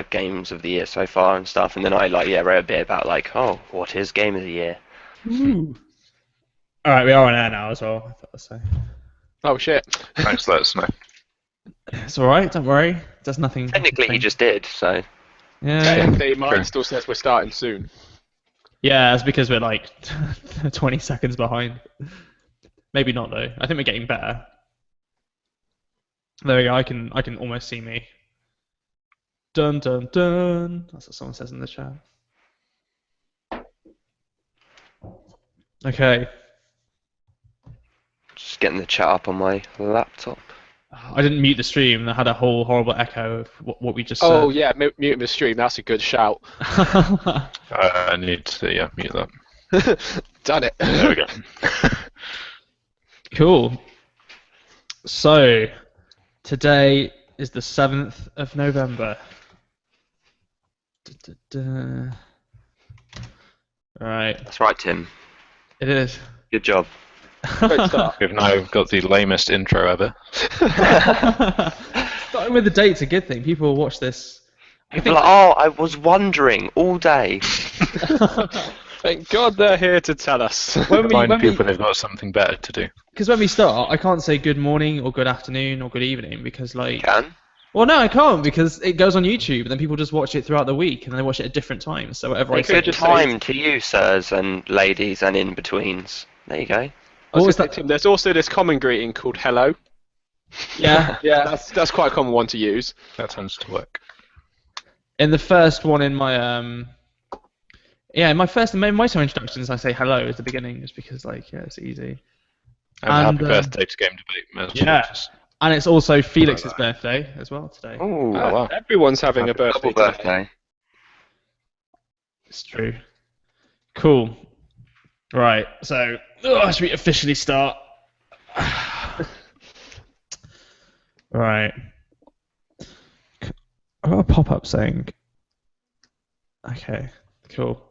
games of the year so far and stuff, and then I wrote a bit about what is game of the year. Ooh. All right, we are on air now as well. I thought I'd say. Oh shit. Thanks for letting us know. It's all right. Don't worry. There's nothing. Technically, he just did. So Yeah. Technically, mine True. still says we're starting soon. Yeah, it's because we're like 20 seconds behind. Maybe not though. I think we're getting better. There we go. I can almost see me. Dun dun dun. That's what someone says in the chat. Okay. just getting the chat up on my laptop. I didn't mute the stream. I had a whole horrible echo of what we just said. Oh yeah, muting the stream. That's a good shout. I need to mute that. Done it. There we go. Cool. So, today is the 7th of November. Da-da-da. Right, That's right, Tim. it is. Good job. Great start. We've now got the lamest intro ever. Starting with the date's a good thing. People will watch this. People are like, oh, I was wondering all day. Thank God they're here to tell us. Remind people they've got something better to do. Because when we start, I can't say good morning or good afternoon or good evening because You can. well, no, I can't because it goes on YouTube and then people just watch it throughout the week and then they watch it at different times. So whatever I It's say. good time to you, sirs and ladies and in-betweens. There you go. What was that? that? Tim, there's also this common greeting called hello. Yeah, yeah. That's quite a common one to use. That tends to work. In the first one in my in my introductions I say hello at the beginning just because it's easy. And happy birthday to Game Debate. Yeah. And it's also Felix's birthday as well today. Ooh, wow. Everyone's having a birthday. double today. birthday. It's true. Cool. Right, so should we officially start? Right. I got a pop-up saying. Okay, cool.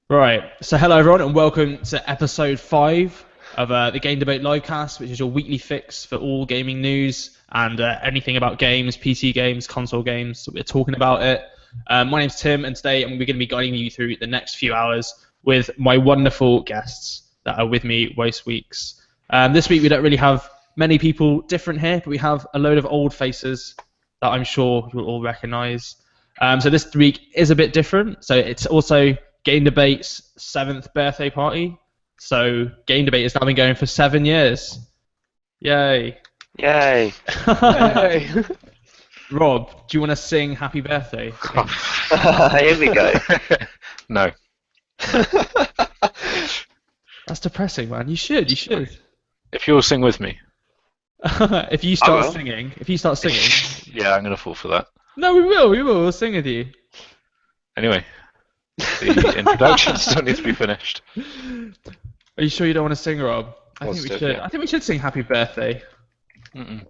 Right, so hello everyone and welcome to episode 5 of the Game Debate Livecast, which is your weekly fix for all gaming news and anything about games, PC games, console games. So we're talking about it. My name's Tim, and today we're going to be guiding you through the next few hours with my wonderful guests that are with me most weeks. This week we don't really have many people different here, but we have a load of old faces that I'm sure you'll all recognise. So this week is a bit different. So it's also Game Debate's 7th birthday party. So Game Debate has now been going for 7 years. Yay. Yay. Hey. Rob, do you want to sing happy birthday? Here we go. No. That's depressing, man. You should. If you'll sing with me. If you start singing. Yeah, I'm going to fall for that. No, we will. We'll sing with you. Anyway, the introduction still needs to be finished. Are you sure you don't want to sing, Rob? I think we Positive, should. yeah. I think we should sing happy birthday. Mm-mm.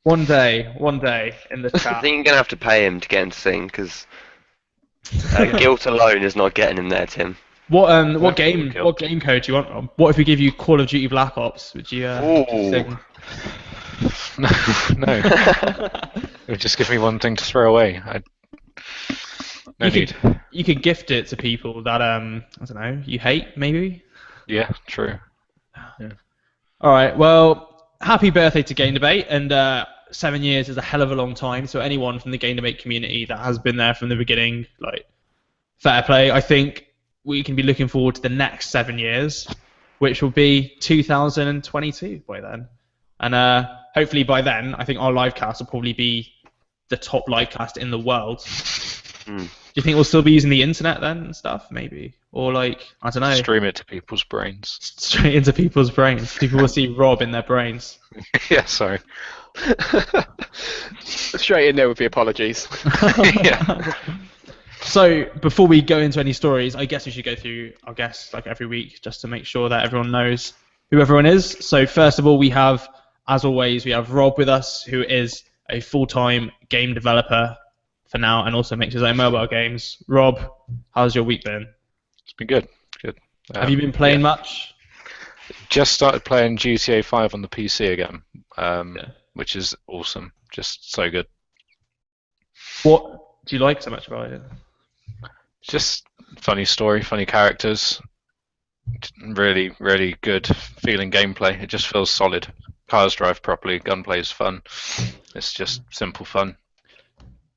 One day in the I chat. think you're going to have to pay him to get him to sing, because guilt alone is not getting him there, Tim. What game Guilty. code do you want, Rob? What if we give you Call of Duty Black Ops? Would you Ooh. sing? No. It would just give me one thing to throw away. No need. You could gift it to people that I don't know, you hate maybe. Yeah, true. All right. Well, happy birthday to Game Debate, and 7 years is a hell of a long time. So anyone from the Game Debate community that has been there from the beginning, fair play. I think we can be looking forward to the next 7 years, which will be 2022 by then. And hopefully by then, I think our livecast will probably be the top livecast in the world. Hmm. Do you think we'll still be using the internet then and stuff, maybe? Or I don't know, Stream it to people's brains. straight into people's brains. People will see Rob in their brains. Yeah, sorry. Straight in there with the apologies. Yeah. So before we go into any stories, I guess we should go through our guests like every week just to make sure that everyone knows who everyone is. So first of all, as always, we have Rob with us, who is a full-time game developer for now and also makes his own mobile games. Rob, how's your week been? It's been good. Good. Have you been playing much? Just started playing GTA 5 on the PC again. which is awesome. Just so good. What do you like so much about it? Just funny story, funny characters. Really, really good feeling gameplay. It just feels solid. Cars drive properly. Gunplay is fun. It's just simple fun.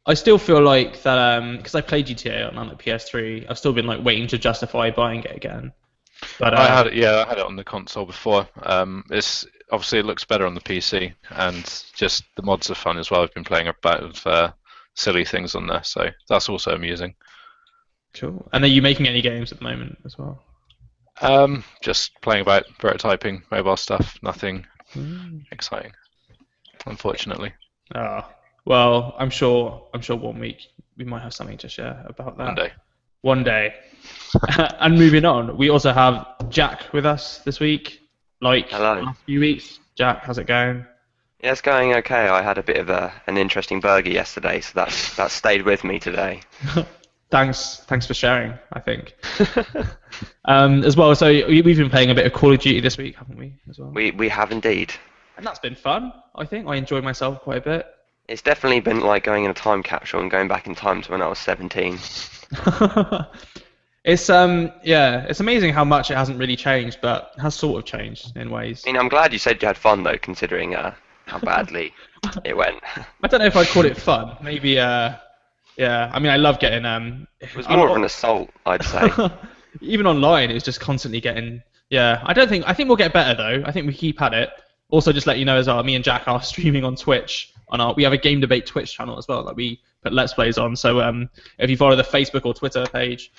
I still feel like that because I played GTA on the PS3. I've still been like waiting to justify buying it again. But I had it on the console before. It's obviously it looks better on the PC, and just the mods are fun as well. I've been playing about of silly things on there, so that's also amusing. cool. And are you making any games at the moment as well? Just playing about prototyping mobile stuff. Nothing exciting, unfortunately. Oh, well, I'm sure 1 week we might have something to share about that. One day. One day. And moving on, we also have Jack with us this week. Like Hello. last few weeks. Jack, how's it going? Yeah, it's going okay. I had a bit of an interesting burger yesterday, so that stayed with me today. Thanks for sharing, I think. As well, so we've been playing a bit of Call of Duty this week, haven't we, as well? We have indeed. And that's been fun, I think. I enjoyed myself quite a bit. It's definitely been like going in a time capsule and going back in time to when I was 17. It's it's amazing how much it hasn't really changed, but it has sort of changed in ways. I mean, I'm glad you said you had fun though, considering how badly it went. I don't know if I'd call it fun. Maybe yeah. I mean, I love getting It was more of an assault, I'd say. even online, it was just constantly getting. Yeah, I think we'll get better though. I think we keep at it. Also, just let you know as well, me and Jack are streaming on Twitch. We have a Game Debate Twitch channel as well that we put Let's Plays on. So if you follow the Facebook or Twitter page,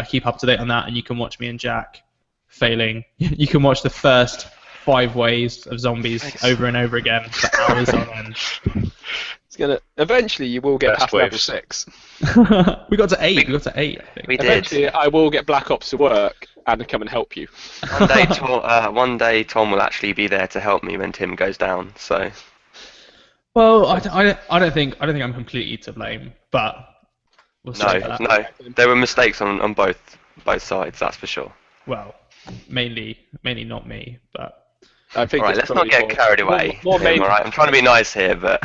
keep up to date on that, and you can watch me and Jack failing. You can watch the first 5 waves of zombies over and over again for hours on end. It's gonna eventually you will get Best past level waves. 6. We got to 8. We got to 8. I think. We did. Eventually, I will get Black Ops to work and come and help you. One day Tom will actually be there to help me when Tim goes down. So Well, I don't think I'm completely to blame, but we'll see that. no, there were mistakes on both sides, that's for sure. Well, mainly not me, but I think. All right, it's let's not probably get carried away. More Tim, main- all right? I'm trying to be nice here, but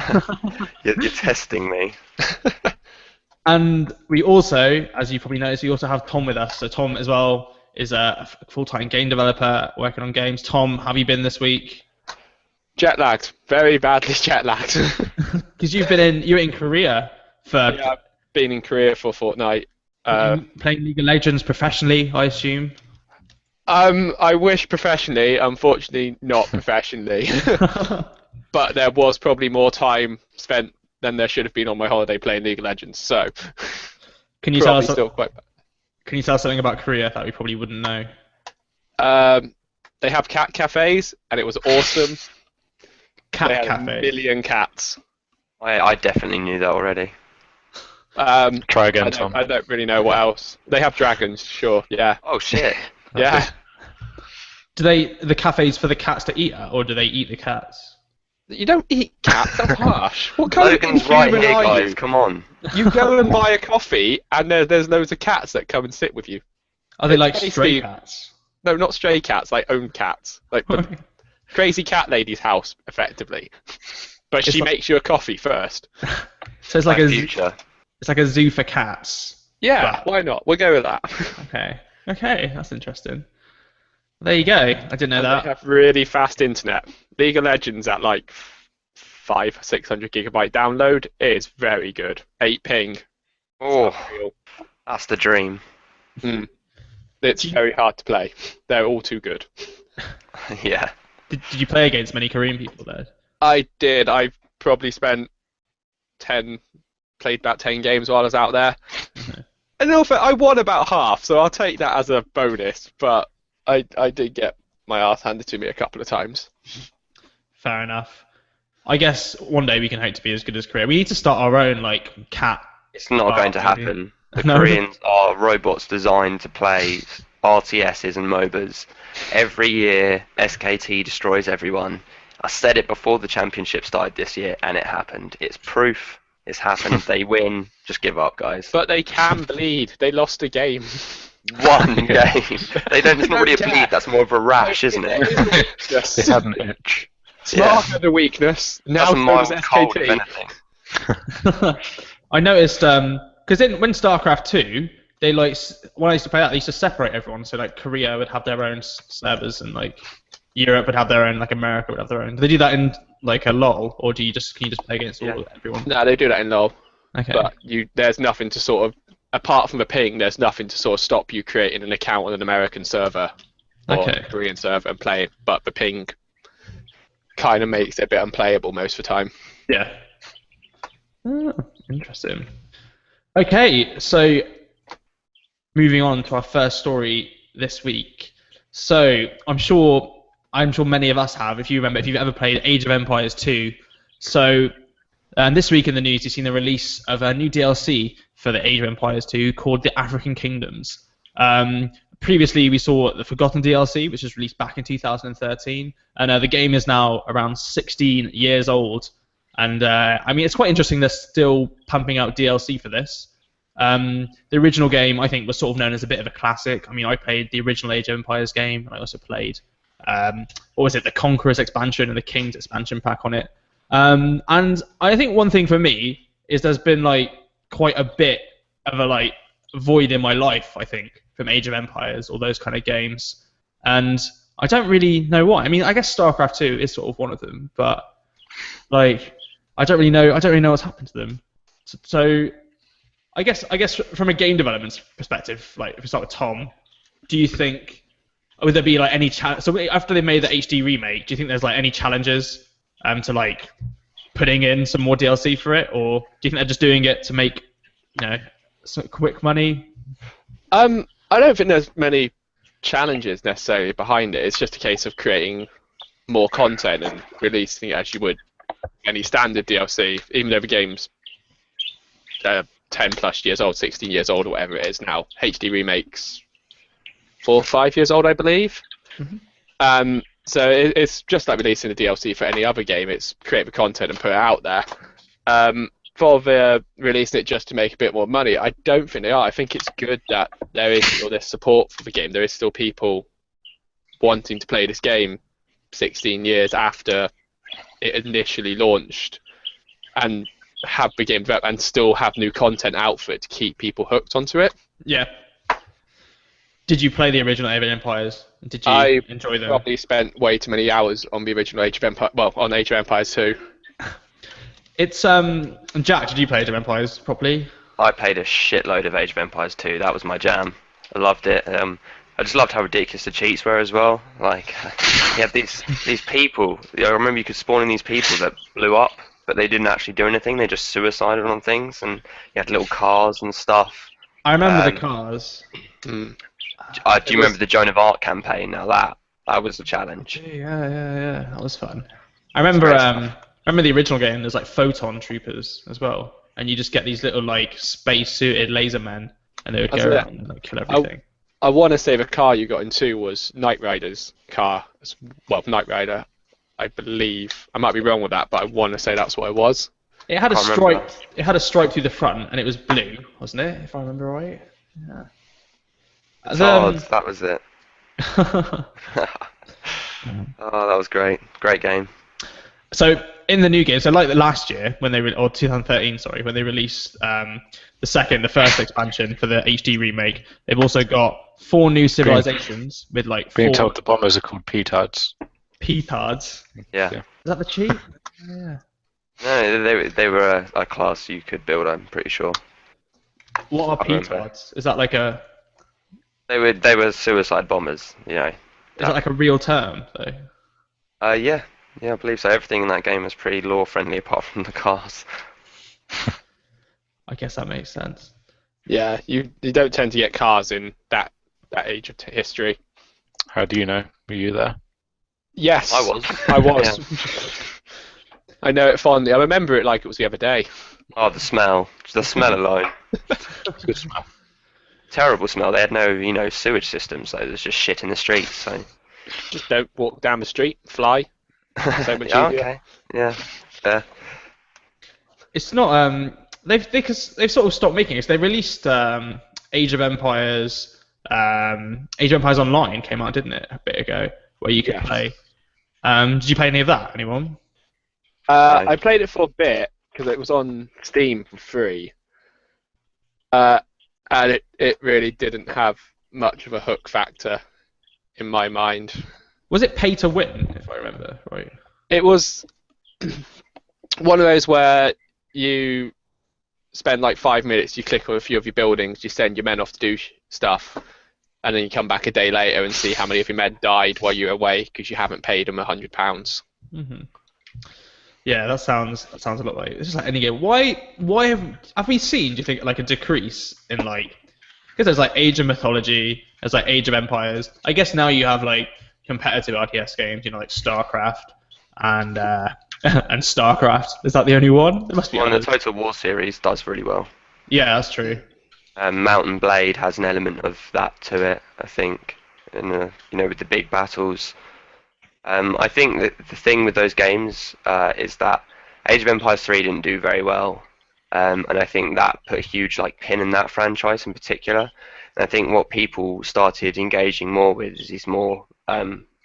you're testing me. and we also, as you probably noticed, we also have Tom with us. So Tom as well is a full-time game developer working on games. Tom, how have you been this week? Jet lagged, very badly jet lagged. Because you were in Korea for Yeah, I've been in Korea for a fortnight. playing League of Legends professionally, I assume. I wish professionally, unfortunately not professionally. But there was probably more time spent than there should have been on my holiday playing League of Legends. So Can you tell probably us? still quite bad. Can you tell us something about Korea that we probably wouldn't know? They have cat cafes, and it was awesome. Cat They had cafe. a million cats. I definitely knew that already. Try again, Tom. I don't really know what else. They have dragons, sure. Yeah. Oh shit. Yeah. Do the cafes for the cats to eat at, or do they eat the cats? You don't eat cats. That's harsh. What kind Logan's of right inhuman here, are guys. you? Come on. You go and buy a coffee, and there's loads of cats that come and sit with you. Are they like Tasty. stray cats? No, not stray cats, like own cats. Like the crazy cat lady's house, effectively. But she like- makes you a coffee first. So it's like My future. it's like a zoo for cats. Yeah, why not? We'll go with that. Okay, that's interesting. There you go. I didn't know And that. they have really fast internet. League of Legends at like 600 gigabyte download is very good. 8 ping. Oh, Real. that's the dream. It's very hard to play. They're all too good. Yeah. Did you play against many Korean people there? I did. I probably played about 10 games while I was out there. And in all fair, I won about half, so I'll take that as a bonus. But I did get my ass handed to me a couple of times. Fair enough. I guess one day we can hope to be as good as Korea. We need to start our own like cat. It's not Oh, going to maybe. happen. The No. Koreans are robots designed to play RTSs and MOBAs. Every year, SKT destroys everyone. I said it before the championship started this year, and it happened. It's proof. It's happened. They win. Just give up, guys. But they can bleed. They lost a game. One game. They don't. It's not really a Yeah. bleed. That's more of a rash, isn't it? Just They had an itch. Smart had a weakness. Now That's a so mild does cold, if SKT. anything. I noticed because when StarCraft 2, they when I used to play that, they used to separate everyone. So like Korea would have their own servers, and like Europe would have their own, like America would have their own. Do they do that in like a LoL, or can you just play against all everyone? No, they do that in LoL. Okay. But there's nothing to sort of, apart from a ping, there's nothing to sort of stop you creating an account on an American server or a Korean server and playing. But the ping kind of makes it a bit unplayable most of the time. Yeah. Oh, interesting. Okay, so moving on to our first story this week. So I'm sure many of us have, if you've ever played Age of Empires 2. So this week in the news, you've seen the release of a new DLC for the Age of Empires 2 called the African Kingdoms. Previously, we saw the Forgotten DLC, which was released back in 2013, and the game is now around 16 years old. And I mean, it's quite interesting they're still pumping out DLC for this. The original game, I think, was sort of known as a bit of a classic. I mean, I played the original Age of Empires game, and I also played, what was it, the Conqueror's expansion and the King's expansion pack on it. And I think one thing for me is there's been like quite a bit of a like void in my life, I think, from Age of Empires or those kind of games, and I don't really know why. I mean, I guess StarCraft 2 is sort of one of them, but like I don't really know what's happened to them. So I guess from a game development perspective, like if we start with Tom, do you think would there be like any challenge? So after they made the HD remake, do you think there's like any challenges to like putting in some more DLC for it, or do you think they're just doing it to make some quick money? I don't think there's many challenges necessarily behind it. It's just a case of creating more content and releasing it as you would any standard DLC, even though the game's 10 plus years old, 16 years old, or whatever it is now. HD remakes 4 or 5 years old, I believe. Mm-hmm. So it's just like releasing a DLC for any other game. It's create the content and put it out there. For releasing it just to make a bit more money, I don't think they are. I think it's good that there is still this support for the game. There is still people wanting to play this game 16 years after it initially launched, and have the game developed and still have new content out for it to keep people hooked onto it. Yeah. Did you play the original Age of Empires? Did you enjoy them? I probably spent way too many hours on the original Age of Empires. Well, on Age of Empires 2. It's Jack, did you play Age of Empires properly? I played a shitload of Age of Empires 2. That was my jam. I loved it. I just loved how ridiculous the cheats were as well. Like, you had these people. I remember you could spawn in these people that blew up, but they didn't actually do anything. They just suicided on things, and you had little cars and stuff. I remember the cars. Do you remember the Joan of Arc campaign? Now that was a challenge. Yeah. That was fun. I remember the original game. There's like photon troopers as well, and you just get these little like space-suited laser men, and they would go around and like, kill everything. I want to say the car you got in 2 was Knight Rider's car. Well, Knight Rider, I believe. I might be wrong with that, but I want to say that's what it was. It had a stripe. It had a stripe through the front, and it was blue, wasn't it? If I remember right. Yeah. That was it. Oh, that was great. Great game. So in the new game, so like last year when or 2013, sorry, when they released the first expansion for the HD remake, they've also got 4 new civilizations with like 4... Being told the bombers are called petards. Petards? Yeah. Is that the cheat? Yeah. No, they were a class you could build, I'm pretty sure. What are petards? Is that like a... They were suicide bombers, you know. Is that like a real term, though? Yeah, I believe so. Everything in that game is pretty lore-friendly apart from the cars. I guess that makes sense. Yeah, you don't tend to get cars in that age of history. How do you know? Were you there? Yes, I was. I was. I know it fondly. I remember it like it was the other day. Oh, the smell alone. Good smell. Terrible smell. They had no, sewage system, so there's just shit in the streets. So just don't walk down the street, fly. So much yeah, easier. okay. Yeah, fair. It's not they've sort of stopped making it. They released Age of Empires Online came out, didn't it, a bit ago, where you could play. Did you play any of that? Anyone? I played it for a bit because it was on Steam for free, and it really didn't have much of a hook factor in my mind. Was it pay to win, if I remember right? It was one of those where you spend like 5 minutes, you click on a few of your buildings, you send your men off to do stuff, and then you come back a day later and see how many of your men died while you were away because you haven't paid them £100. Mm-hmm. Yeah, that sounds a lot like it's just like any game. Why have we seen? Do you think like a decrease in like because there's like Age of Mythology, there's like Age of Empires. I guess now you have like competitive RTS games, like StarCraft and and StarCraft. Is that the only one? There must be Well, the others. Total War series does really well. Yeah, that's true. Mountain Blade has an element of that to it, I think, and with the big battles. I think that the thing with those games is that Age of Empires 3 didn't do very well, and I think that put a huge pin in that franchise in particular. And I think what people started engaging more with is these more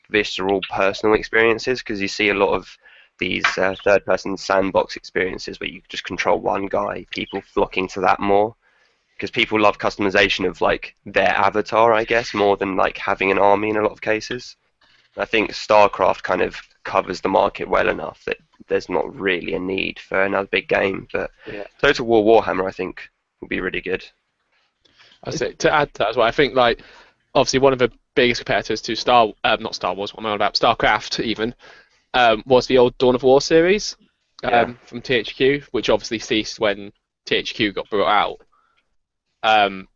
visceral, personal experiences, because you see a lot of these third-person sandbox experiences where you just control one guy. People flocking to that more because people love customization of their avatar, I guess, more than having an army in a lot of cases. I think StarCraft kind of covers the market well enough that there's not really a need for another big game. But Total War Warhammer, I think, will be really good. I say to add to that as well. I think obviously one of the biggest competitors to not Star Wars, what am I on about? StarCraft even was the old Dawn of War series from THQ, which obviously ceased when THQ got brought out.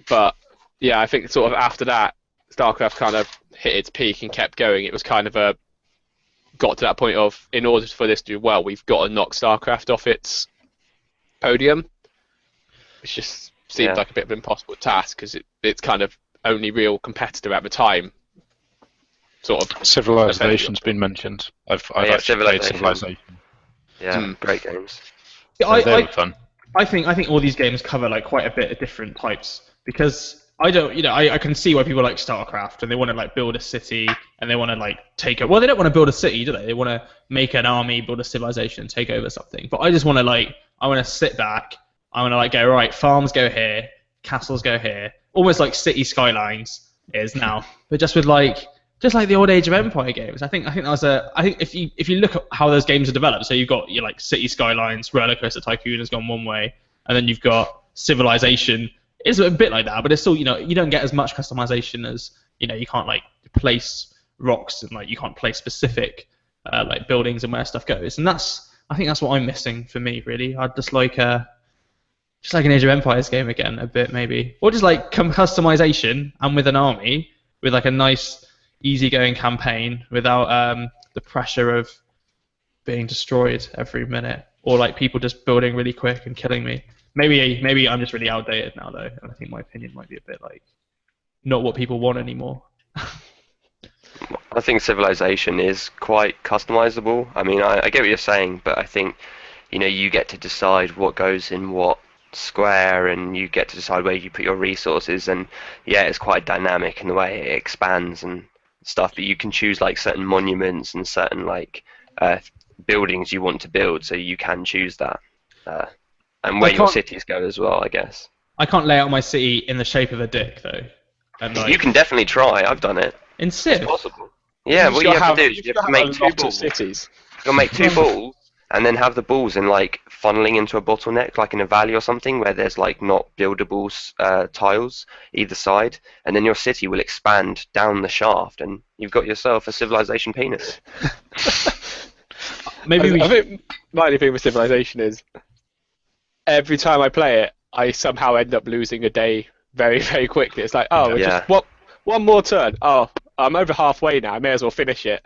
But yeah, I think sort of after that, StarCraft kind of hit its peak and kept going. It was kind of got to that point of, in order for this to do well, we've got to knock StarCraft off its podium, which just seemed like a bit of an impossible task because it's kind of only real competitor at the time. Sort of. Civilization's been mentioned. I've actually played Civilization. Yeah, great games. Yeah, they were fun. I think all these games cover quite a bit of different types because I don't, I can see why people like StarCraft and they want to build a city and they want to take it. Well, they don't want to build a city, do they? They want to make an army, build a civilization, take over something. But I just want to I want to sit back. I want to go right. Farms go here, castles go here, almost like City Skylines is now, but just with just like the old Age of Empire games. I think that was I think if you look at how those games are developed, so you've got your City Skylines, Roller Coaster Tycoon has gone one way, and then you've got Civilization. It's a bit like that, but it's still you don't get as much customization as you can't place rocks and you can't place specific buildings and where stuff goes, and I think that's what I'm missing for me really. I'd just like an Age of Empires game again a bit maybe, or just customization and with an army with a nice easygoing campaign without the pressure of being destroyed every minute or people just building really quick and killing me. Maybe I'm just really outdated now though, and I think my opinion might be a bit not what people want anymore. I think Civilization is quite customizable. I mean, I get what you're saying, but I think you get to decide what goes in what square, and you get to decide where you put your resources, and it's quite dynamic in the way it expands and stuff. But you can choose certain monuments and certain buildings you want to build, so you can choose that. And where your cities go as well, I guess. I can't lay out my city in the shape of a dick, though. And you can definitely try. I've done it. In Civ? It's possible. Yeah, what you have to do is you have to make two balls. Cities. You'll make two balls, and then have the balls in funneling into a bottleneck, in a valley or something, where there's not buildable tiles either side, and then your city will expand down the shaft, and you've got yourself a civilization penis. I think my only thing with Civilization is every time I play it, I somehow end up losing a day very, very quickly. It's just one more turn. Oh, I'm over halfway now. I may as well finish it.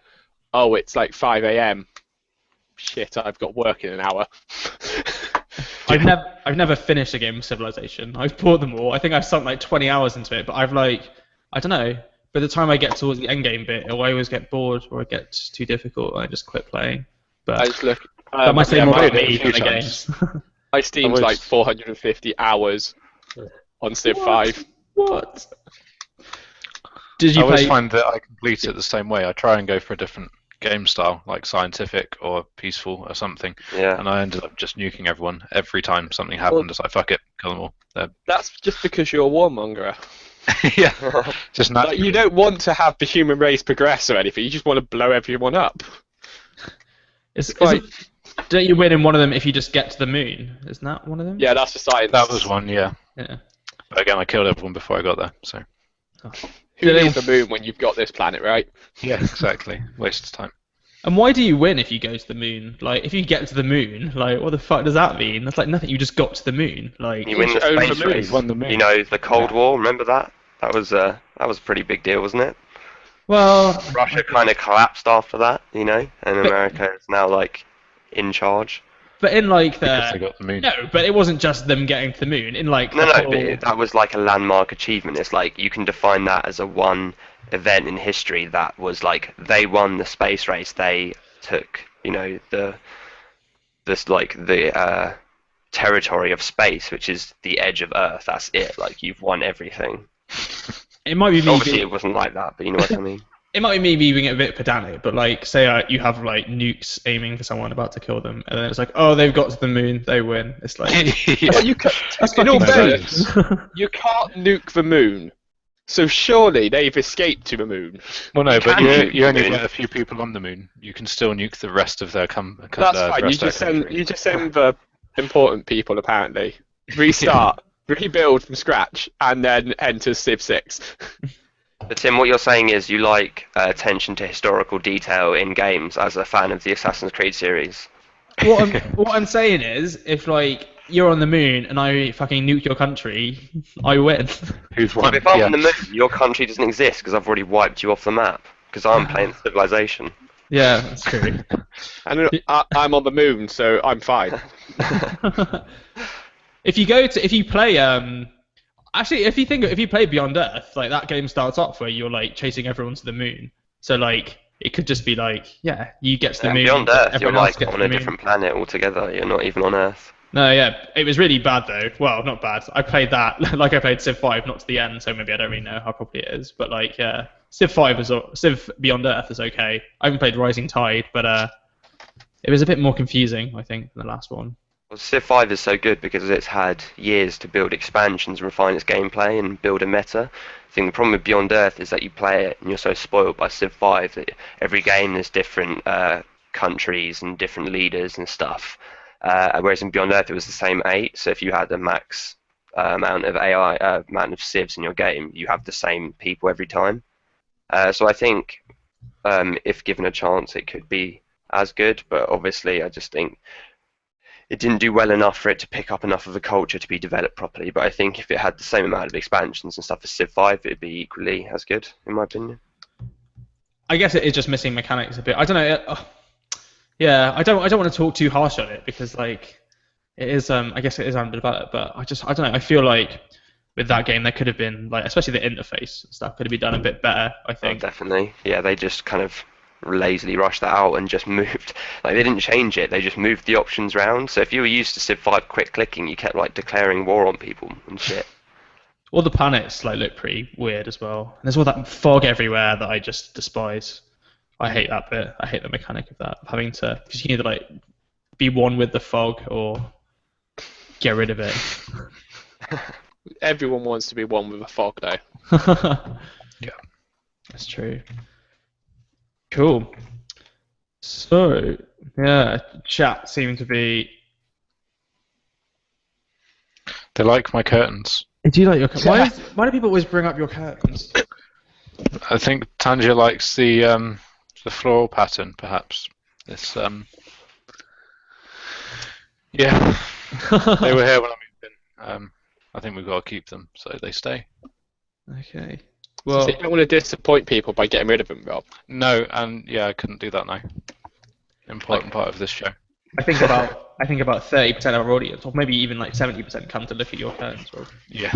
Oh, it's 5 a.m. Shit, I've got work in an hour. I've never finished a game of Civilization. I've bought them all. I think I've sunk 20 hours into it, but I've I don't know. By the time I get towards the end game bit, I always get bored or it gets too difficult and I just quit playing. But I just look. that might say more about me few than the times. games. My Steam's 450 hours on Civ 5. What? Did you I always play? find that I complete it the same way. I try and go for a different game style, like scientific or peaceful or something. Yeah. And I ended up just nuking everyone every time something happened. It's like, fuck it, kill them all. That's just because you're a warmongerer. Yeah, just not. Like, you don't want to have the human race progress or anything. You just want to blow everyone up. Don't you win in one of them if you just get to the moon? Isn't that one of them? Yeah, that's the science. That was one, yeah. Yeah. But again, I killed everyone before I got there, so. Who needs the moon when you've got this planet, right? Yeah, exactly. Waste of time. And why do you win if you go to the moon? Like, if you get to the moon, like, what the fuck does that mean? That's like nothing. You just got to the moon. Like, You win the own space the moon. race. Won the moon. You know, the Cold War. Remember that? That was a pretty big deal, wasn't it? well, Russia kind of collapsed after that, you know, and America is now like in charge. but in like Because they the got the moon. no, but it wasn't just them getting to the moon. In like No, the no, whole- but that was like a landmark achievement. It's like you can define that as a one event in history that was like they won the space race. They took, you know, the territory of space, which is the edge of Earth. That's it. Like you've won everything. it might be me. Obviously, it wasn't like that, but you know what I mean. It might be me being a bit pedantic, but like, say you have like nukes aiming for someone about to kill them, and then it's like, oh, they've got to the moon, they win. It's like, Well, you that's in all fucking fairness, silly. you can't nuke the moon. So surely they've escaped to the moon. Well, no, You but can nuke you the only moon. get a few people on the moon. You can still nuke the rest of their That's fine. the You rest of just their send country. you just send the important people apparently. Restart, rebuild from scratch, and then enter Civ 6. But Tim, what you're saying is you like attention to historical detail in games as a fan of the Assassin's Creed series. what I'm saying is, if like you're on the moon and I fucking nuke your country, I win. Who's But won? if I'm Yeah. on the moon, your country doesn't exist because I've already wiped you off the map. Because I'm playing Civilization. Yeah, that's true. And I'm on the moon, so I'm fine. If you play actually if you play Beyond Earth, like that game starts off where you're like chasing everyone to the moon. So like it could just be like, yeah, you get to the And moon. beyond Earth, you're everyone else like gets to on the a moon. different planet altogether. You're not even on Earth. No, yeah, it was really bad though. Well, not bad. I played that like I played Civ 5, not to the end, so maybe I don't really know how properly it is. But like, yeah, Civ Beyond Earth is okay. I haven't played Rising Tide, but it was a bit more confusing, I think, than the last one. Well, Civ 5 is so good because it's had years to build expansions and refine its gameplay and build a meta. I think the problem with Beyond Earth is that you play it and you're so spoiled by Civ 5 that every game there's different countries and different leaders and stuff. Whereas in Beyond Earth it was the same 8, so if you had the max amount of AI, amount of civs in your game, you have the same people every time. So I think if given a chance it could be as good, but obviously I just think it didn't do well enough for it to pick up enough of a culture to be developed properly. But I think if it had the same amount of expansions and stuff as Civ 5, it'd be equally as good, in my opinion. I guess it is just missing mechanics a bit. I don't know. Yeah, I don't want to talk too harsh on it because like it is. I guess it is underdeveloped, but I don't know. I feel like with that game there could have been like, especially the interface and stuff, could have been done a bit better. I Oh, think. definitely. Yeah, they just kind of lazily rushed that out and just moved. Like they didn't change it. They just moved the options around. So if you were used to Civ 5 quick clicking, you kept like declaring war on people and shit. All the planets like look pretty weird as well. And there's all that fog everywhere that I just despise. I hate that bit. I hate the mechanic of that, of having to, because you can either like be one with the fog or get rid of it. Everyone wants to be one with a fog, though. Yeah. That's true. Cool. So, yeah, chat seemed to be. They like my curtains. Do you like your curtains? Why do people always bring up your curtains? I think Tanja likes the floral pattern, perhaps. It's yeah. They were here when I moved in. I think we've got to keep them, so they stay. Okay. So Well, you don't want to disappoint people by getting rid of them, Rob. No, and yeah, I couldn't do that now. Important part of this show. I think about 30% of our audience, or maybe even like 70%, come to look at your curtains. Rob. Yeah,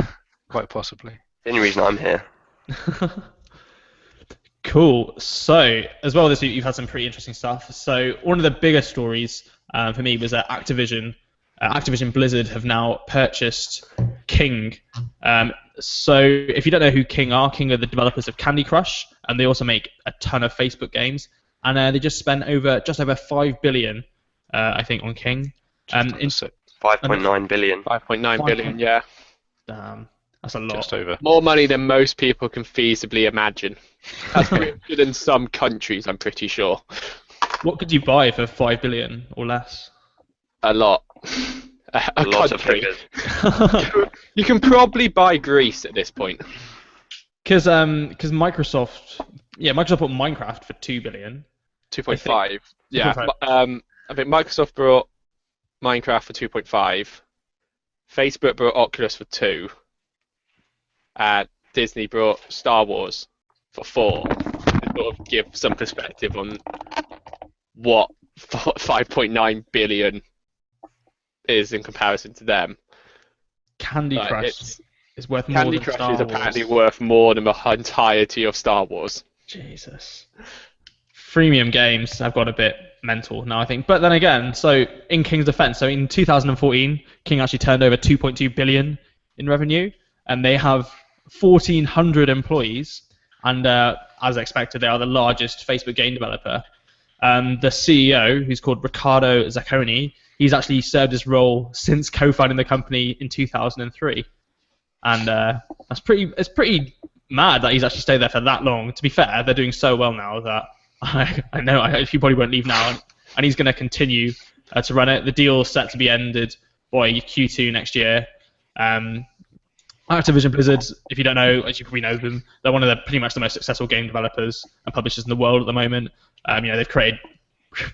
quite possibly. The only reason I'm here. Cool. So, as well this week, you've had some pretty interesting stuff. So, one of the biggest stories for me was that Activision Blizzard have now purchased King. So, if you don't know who King are the developers of Candy Crush, and they also make a ton of Facebook games. and they just spent just over 5 billion, I think, on King. In, 5.9 billion. 5.9 billion, yeah. That's a lot. Just over. More money than most people can feasibly imagine. That's printed in some countries, I'm pretty sure. What could you buy for 5 billion or less? A lot. A Lot of country. figures. You can probably buy Greece at this point. Because Microsoft bought Minecraft for 2 billion. 2.5. Yeah. 2.5. I think Microsoft brought Minecraft for 2.5. Facebook brought Oculus for 2. Disney brought Star Wars for 4. To sort of give some perspective on what 5.9 billion is in comparison to them. Candy But Crush is worth more Candy than Crush Star is Wars. apparently worth more than the entirety of Star Wars. Jesus. Freemium games have got a bit mental now, I think. But then again, so in King's defense, so in 2014, King actually turned over 2.2 billion in revenue, and they have 1,400 employees, and as expected, they are the largest Facebook game developer. The CEO, who's called Riccardo Zacconi, he's actually served his role since co-founding the company in 2003, and it's pretty mad that he's actually stayed there for that long. To be fair, they're doing so well now that I know he probably won't leave now, and he's going to continue to run it. The deal's set to be ended by Q2 next year. Activision Blizzard, if you don't know, as you probably know them, they're one of pretty much the most successful game developers and publishers in the world at the moment. They've created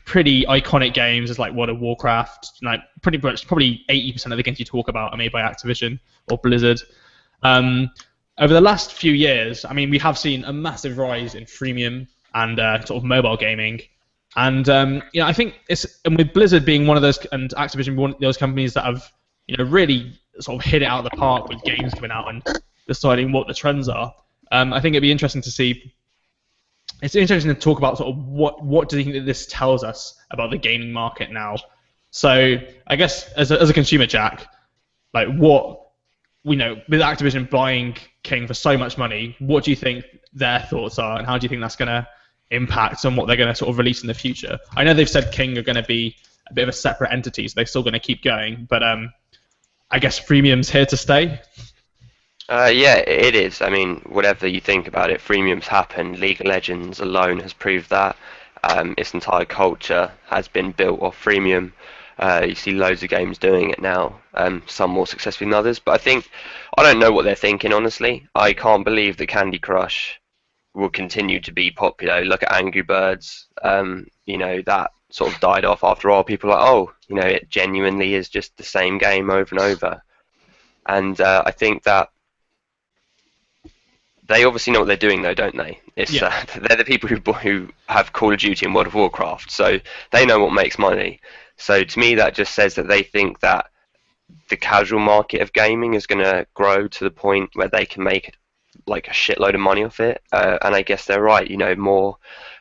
pretty iconic games as like World of Warcraft. Like pretty much, probably 80% of the games you talk about are made by Activision or Blizzard. Over the last few years, we have seen a massive rise in freemium and sort of mobile gaming. And I think and with Blizzard being one of those, and Activision being one of those companies that have really sort of hit it out of the park with games coming out and deciding what the trends are. I think it'd be interesting to see. It's interesting to talk about sort of what do you think that this tells us about the gaming market now. So I guess as a consumer, Jack, like with Activision buying King for so much money, what do you think their thoughts are, and how do you think that's going to impact on what they're going to sort of release in the future? I know they've said King are going to be a bit of a separate entity, so they're still going to keep going, but I guess freemium's here to stay. Yeah, it is. Whatever you think about it, freemium's happened. League of Legends alone has proved that. Its entire culture has been built off freemium. You see loads of games doing it now, some more successful than others. But I don't know what they're thinking, honestly. I can't believe that Candy Crush will continue to be popular. Look at Angry Birds. That sort of died off after a while. People are like, it genuinely is just the same game over and over. And I think that they obviously know what they're doing, though, don't they? They're the people who have Call of Duty and World of Warcraft, so they know what makes money. So to me, that just says that they think that the casual market of gaming is going to grow to the point where they can make like a shitload of money off it. And I guess they're right. More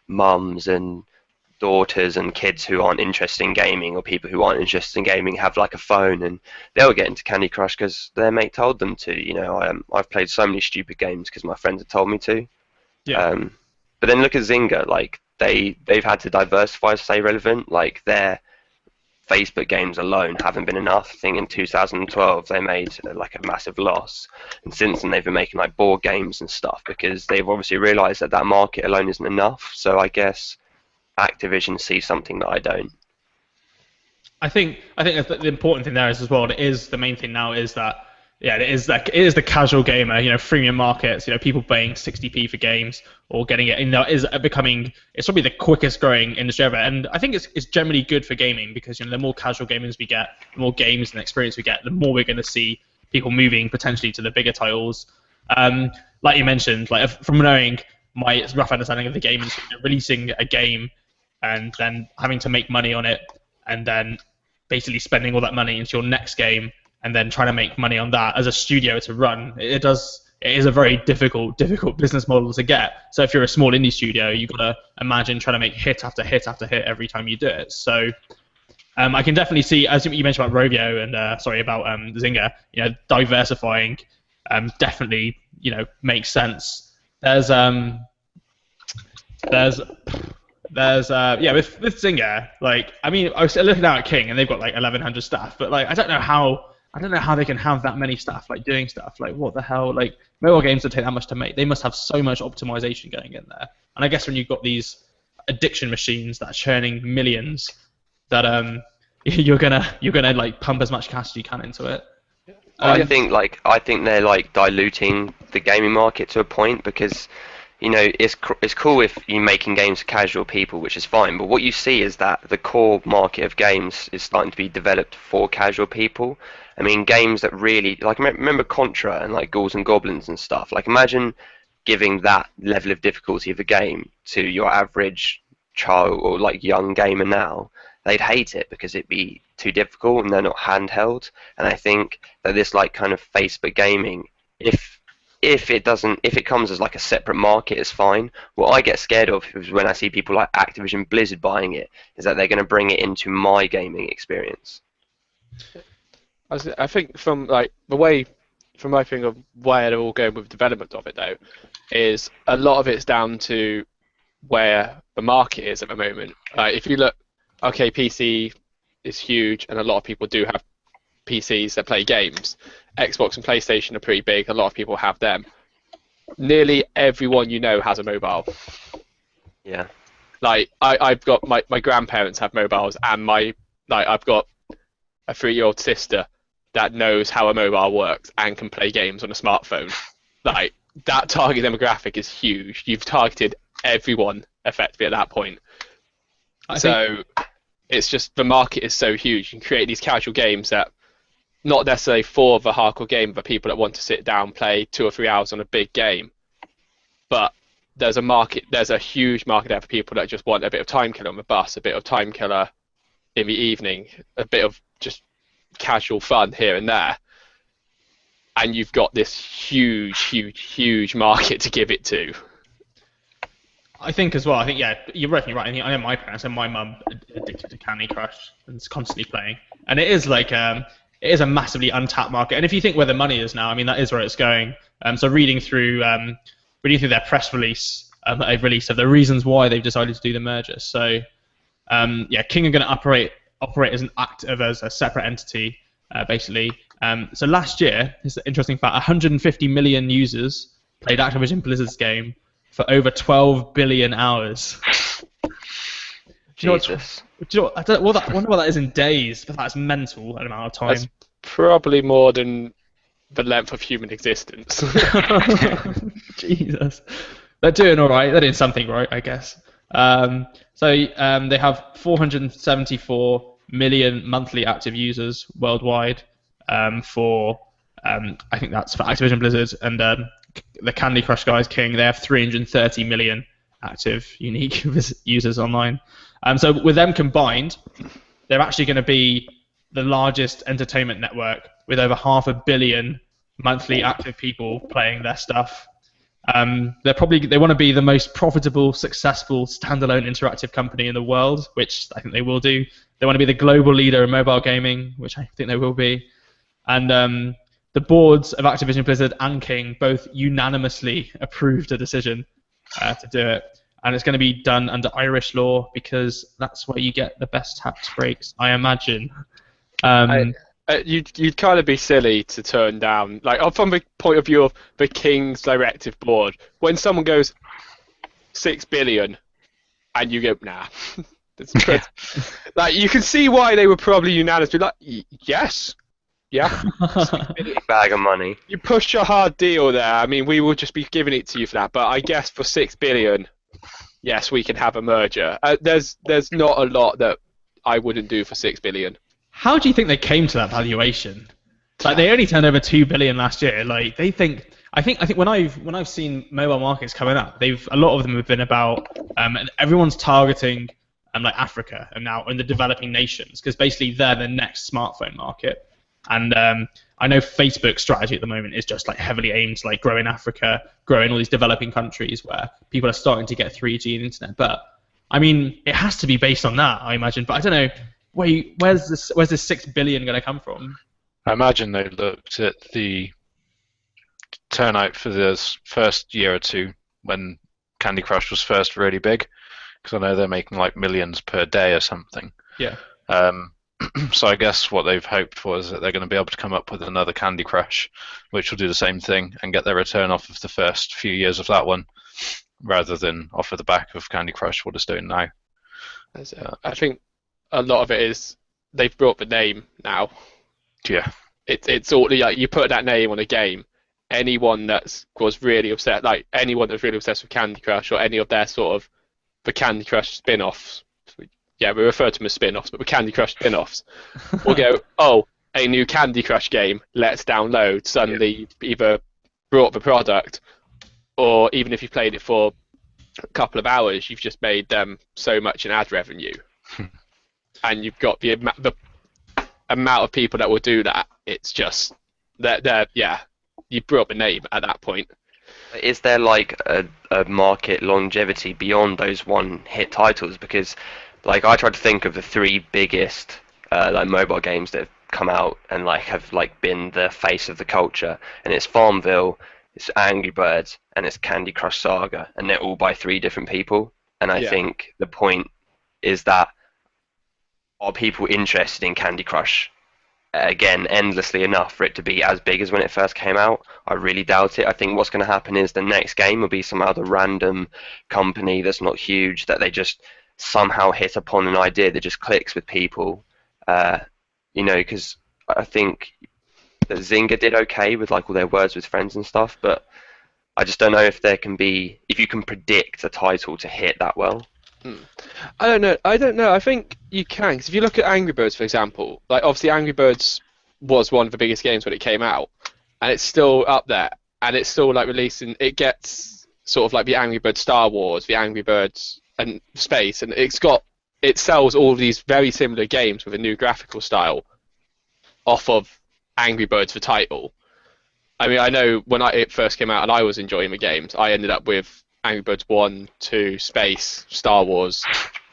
mums and daughters and kids who aren't interested in gaming, or people who aren't interested in gaming, have like a phone and they'll get into Candy Crush because their mate told them to. I've played so many stupid games because my friends have told me to. But then look at Zynga. Like they've had to diversify to stay relevant. Like their Facebook games alone haven't been enough. I think in 2012 they made like a massive loss, and since then they've been making like board games and stuff because they've obviously realised that market alone isn't enough. So I guess Activision sees something that I don't. I think that's the important thing there is as well. It is the main thing now is that it is the casual gamer. Freemium markets. People paying 60p for games or getting it. Is becoming. It's probably the quickest growing industry ever, and I think it's generally good for gaming because the more casual gamers we get, the more games and experience we get, the more we're going to see people moving potentially to the bigger titles. Like you mentioned, like from knowing my rough understanding of the game industry, releasing a game and then having to make money on it, and then basically spending all that money into your next game, and then trying to make money on that as a studio to run. It is a very difficult business model to get. So if you're a small indie studio, you've got to imagine trying to make hit after hit after hit every time you do it. So I can definitely see, as you mentioned about Rovio and about Zynga, diversifying definitely makes sense. There's There's with Zynga, like I mean I was looking out at King and they've got like 1100 staff, but like I don't know how they can have that many staff like doing stuff. Like what the hell? Like mobile games that take that much to make, they must have so much optimization going in there. And I guess when you've got these addiction machines that are churning millions, that you're gonna like pump as much cash as you can into it. I think they're like diluting the gaming market to a point because it's cool if you're making games for casual people, which is fine. But what you see is that the core market of games is starting to be developed for casual people. I mean, games that really like remember Contra and like Ghouls and Goblins and stuff. Like imagine giving that level of difficulty of a game to your average child or like young gamer now, they'd hate it because it'd be too difficult and they're not handheld. And I think that this like kind of Facebook gaming, if it comes as like a separate market, is fine. What I get scared of is when I see people like Activision Blizzard buying it, is that they're going to bring it into my gaming experience. I think from like from my thing of where they're all going with development of it though, is a lot of it's down to where the market is at the moment. If you look, okay, PC is huge, and a lot of people do have PCs that play games. Xbox and PlayStation are pretty big. A lot of people have them. Nearly everyone you know has a mobile. Yeah. Like I've got my grandparents have mobiles, and I've got a 3-year-old sister that knows how a mobile works and can play games on a smartphone. Like that target demographic is huge. You've targeted everyone effectively at that point. It's just the market is so huge. You can create these casual games that not necessarily for the hardcore game, but people that want to sit down, play 2 or 3 hours on a big game. But there's a huge market there for people that just want a bit of time killer on the bus, a bit of time killer in the evening, a bit of just casual fun here and there. And you've got this huge market to give it to. I think as well. I think you're definitely right. I know my parents and my mum addicted to Candy Crush and is constantly playing, and it is like it is a massively untapped market. And if you think where the money is now, I mean that is where it's going. So reading through their press release that they've released of the reasons why they've decided to do the merger. So King are going to operate as a separate entity basically. So last year, it's an interesting fact, 150 million users played Activision Blizzard's game for over 12 billion hours. Jesus. I wonder what that is in days, but that's mental an amount of time. That's probably more than the length of human existence. Jesus. They're doing all right. They're doing something right, I guess. They have 474 million monthly active users worldwide for I think that's for Activision Blizzard, and the Candy Crush guys, King, they have 330 million active unique users online. So with them combined, they're actually going to be the largest entertainment network with over 500 million monthly active people playing their stuff. They want to be the most profitable, successful, standalone interactive company in the world, which I think they will do. They want to be the global leader in mobile gaming, which I think they will be. And the boards of Activision Blizzard and King both unanimously approved a decision to do it. And it's going to be done under Irish law because that's where you get the best tax breaks, I imagine. You'd kind of be silly to turn down, like from the point of view of the King's directive board, when someone goes 6 billion and you go, nah. Like you can see why they were probably unanimously like, yes. Yeah. Big bag of money. You pushed a hard deal there. I mean, we will just be giving it to you for that. But I guess for 6 billion, yes, we can have a merger. There's not a lot that I wouldn't do for 6 billion. How do you think they came to that valuation? Like they only turned over 2 billion last year. Like they think. I think when I've seen mobile markets coming up, a lot of them have been about and everyone's targeting like Africa and now in the developing nations because basically they're the next smartphone market. And I know Facebook's strategy at the moment is just like heavily aimed to like grow in Africa, grow in all these developing countries where people are starting to get 3G and internet. But I mean, it has to be based on that, I imagine. But I don't know, where's this 6 billion going to come from? I imagine they looked at the turnout for the first year or two when Candy Crush was first really big, because I know they're making like millions per day or something. Yeah. So I guess what they've hoped for is that they're going to be able to come up with another Candy Crush, which will do the same thing and get their return off of the first few years of that one, rather than off of the back of Candy Crush, what it's doing now. I think a lot of it is they've brought the name now. Yeah. It's all like you put that name on a game. Anyone was really upset, like anyone that's really obsessed with Candy Crush or any of their sort of the Candy Crush spin-offs. Yeah, we refer to them as spin-offs, but the Candy Crush spin-offs will go, oh, a new Candy Crush game, let's download. Suddenly, you've either brought the product, or even if you played it for a couple of hours, you've just made them so much in ad revenue. And you've got the amount of people that will do that. It's just that you brought the name at that point. Is there like a market longevity beyond those one hit titles? Because like I tried to think of the three biggest like mobile games that have come out and like have like been the face of the culture, and it's Farmville, it's Angry Birds, and it's Candy Crush Saga, and they're all by three different people. And I think the point is that are people interested in Candy Crush again endlessly enough for it to be as big as when it first came out? I really doubt it. I think what's going to happen is the next game will be some other random company that's not huge that they just somehow hit upon an idea that just clicks with people. Because I think that Zynga did okay with like all their words with friends and stuff, but I just don't know if you can predict a title to hit that well. I don't know. I think you can, because if you look at Angry Birds, for example, like obviously Angry Birds was one of the biggest games when it came out, and it's still up there, and it's still like releasing. It gets sort of like the Angry Birds Star Wars, the Angry Birds and Space, and it sells all of these very similar games with a new graphical style off of Angry Birds the title. I mean, I know when it first came out and I was enjoying the games, I ended up with Angry Birds 1, 2, Space, Star Wars,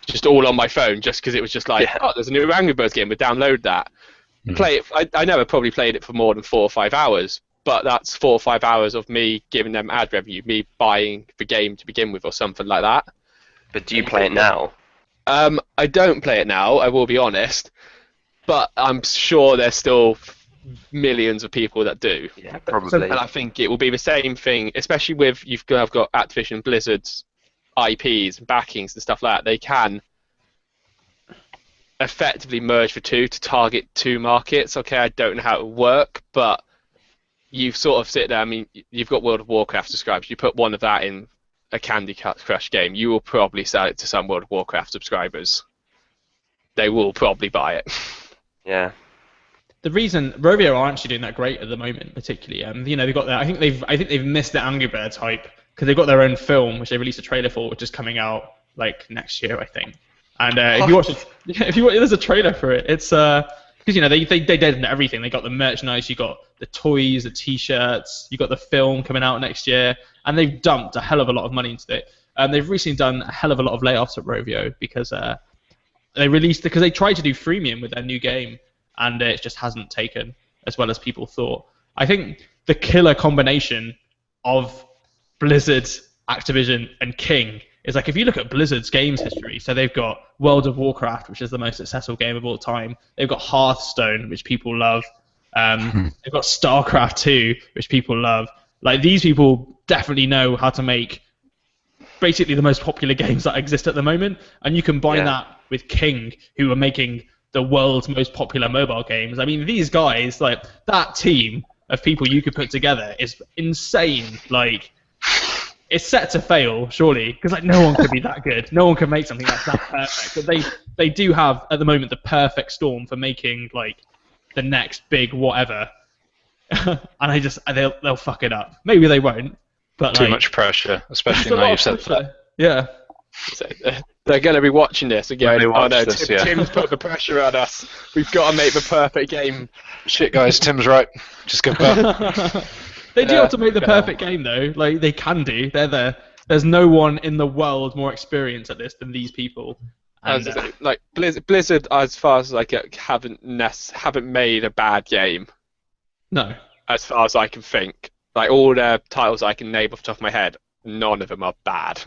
just all on my phone, just because it was just like, oh, there's a new Angry Birds game, we'll download that. Play it. I never probably played it for more than 4 or 5 hours, but that's 4 or 5 hours of me giving them ad revenue, me buying the game to begin with or something like that. But do you play it now? I don't play it now, I will be honest, but I'm sure there's still millions of people that do. Yeah, probably. And I think it will be the same thing, especially with I've got Activision Blizzard's IPs and backings and stuff like that. They can effectively merge the two to target two markets. Okay, I don't know how it will work, but you've sort of sit there. I mean, you've got World of Warcraft subscribers. You put one of that in a Candy Crush game, you will probably sell it to some World of Warcraft subscribers. They will probably buy it. Yeah. The reason Rovio aren't actually doing that great at the moment, particularly, they've got that. I think they've missed the Angry Birds hype because they've got their own film, which they released a trailer for, which is coming out like next year, I think. And if you watch it, there's a trailer for it. It's because they did everything. They got the merchandise, you got the toys, the T-shirts, you got the film coming out next year, and they've dumped a hell of a lot of money into it. They've recently done a hell of a lot of layoffs at Rovio because they tried to do freemium with their new game, and it just hasn't taken as well as people thought. I think the killer combination of Blizzard, Activision, and King is like, if you look at Blizzard's games history, so they've got World of Warcraft, which is the most successful game of all time. They've got Hearthstone, which people love. They've got StarCraft 2, which people love. Like, these people definitely know how to make basically the most popular games that exist at the moment, and you combine that with King, who are making the world's most popular mobile games. I mean, these guys, like, that team of people you could put together is insane. Like, it's set to fail, surely, because like no one could be that good. No one can make something that's that perfect. But they do have at the moment the perfect storm for making like the next big whatever. And they'll fuck it up. Maybe they won't. But too much pressure, especially now you've said that. Yeah. So, they're going to be watching this and going, oh no, this, Tim's put the pressure on us. We've got to make the perfect game. Shit, guys, Tim's right. Just give back. They do have to make the perfect game, though. Like, they can do. There's no one in the world more experienced at this than these people. And, like Blizzard, as far as like haven't made a bad game. No. As far as I can think, like all their titles I can name off the top of my head, none of them are bad.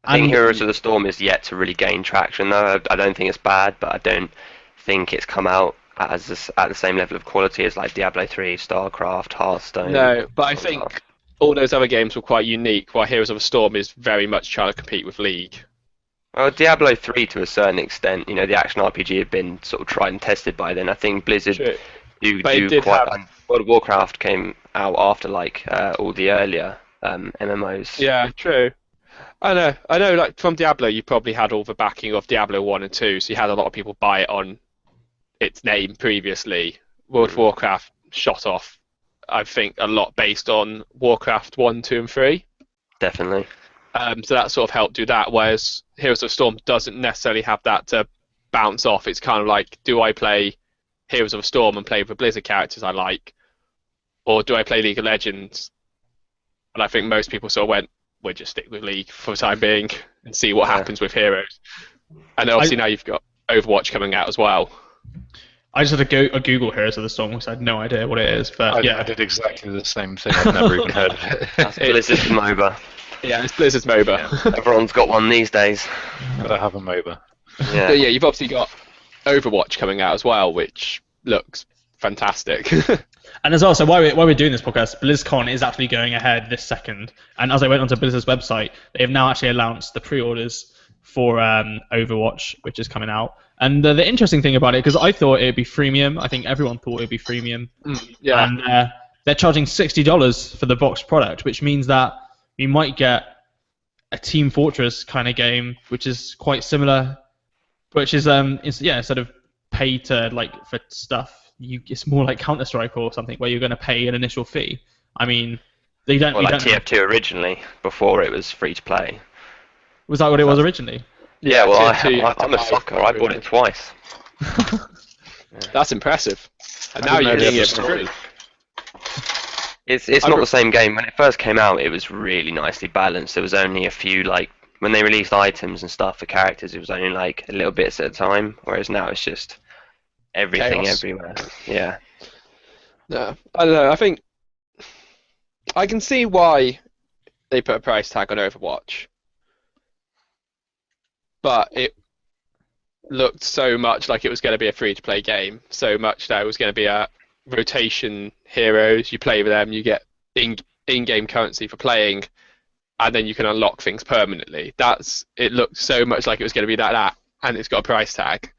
I think And Heroes of the Storm is yet to really gain traction, though. I don't think it's bad, but I don't think it's come out at the same level of quality as like Diablo 3, StarCraft, Hearthstone. No, but I think all those other games were quite unique, while Heroes of the Storm is very much trying to compete with League. Well, Diablo 3 to a certain extent, the action RPG had been sort of tried and tested by then. I think Blizzard True. do But it do did quite. have- World of Warcraft came out after like all the earlier MMOs. Yeah, true. I know. Like from Diablo, you probably had all the backing of Diablo 1 and 2, so you had a lot of people buy it on its name previously. World of Warcraft shot off, I think, a lot based on Warcraft 1, 2, and 3. Definitely. So that sort of helped do that, whereas Heroes of the Storm doesn't necessarily have that to bounce off. It's kind of like, do I play Heroes of the Storm and play with the Blizzard characters I like, or do I play League of Legends? And I think most people sort of went, we'll just stick with League for the time being and see what happens with Heroes. And then obviously now you've got Overwatch coming out as well. I just had to go Google Heroes of the Storm because I had no idea what it is. But I did exactly the same thing. I've never even heard of it. That's Blizzard's MOBA. Yeah, it's Blizzard's MOBA. Everyone's got one these days. Gotta have a MOBA. Yeah. But yeah, you've obviously got Overwatch coming out as well, which looks fantastic. And as well, so why we're doing this podcast, BlizzCon is actually going ahead this second. And as I went onto Blizzard's website, they have now actually announced the pre-orders for Overwatch, which is coming out. And the interesting thing about it, because I thought it would be freemium, I think everyone thought it would be freemium. Yeah. And they're charging $60 for the boxed product, which means that we might get a Team Fortress kind of game, which is quite similar, which is instead of pay to like for stuff, it's more like Counter-Strike or something where you're going to pay an initial fee. I mean, they don't. Well, you like don't TF2 originally, before it was free to play. Was that what it was originally? Yeah, well, TF2 you have to I'm a buy sucker. I bought it twice. That's impressive. And now you're getting it for free. It's not the same game. When it first came out, it was really nicely balanced. There was only a few, like, when they released items and stuff for characters, it was only like a little bits at a time, whereas now it's just everything Chaos. everywhere. Yeah. No, I don't know. I think I can see why they put a price tag on Overwatch, but it looked so much like it was going to be a free-to-play game, so much that it was going to be a rotation heroes. You play with them, you get in-game currency for playing, and then you can unlock things permanently. It looked so much like it was going to be that, and it's got a price tag.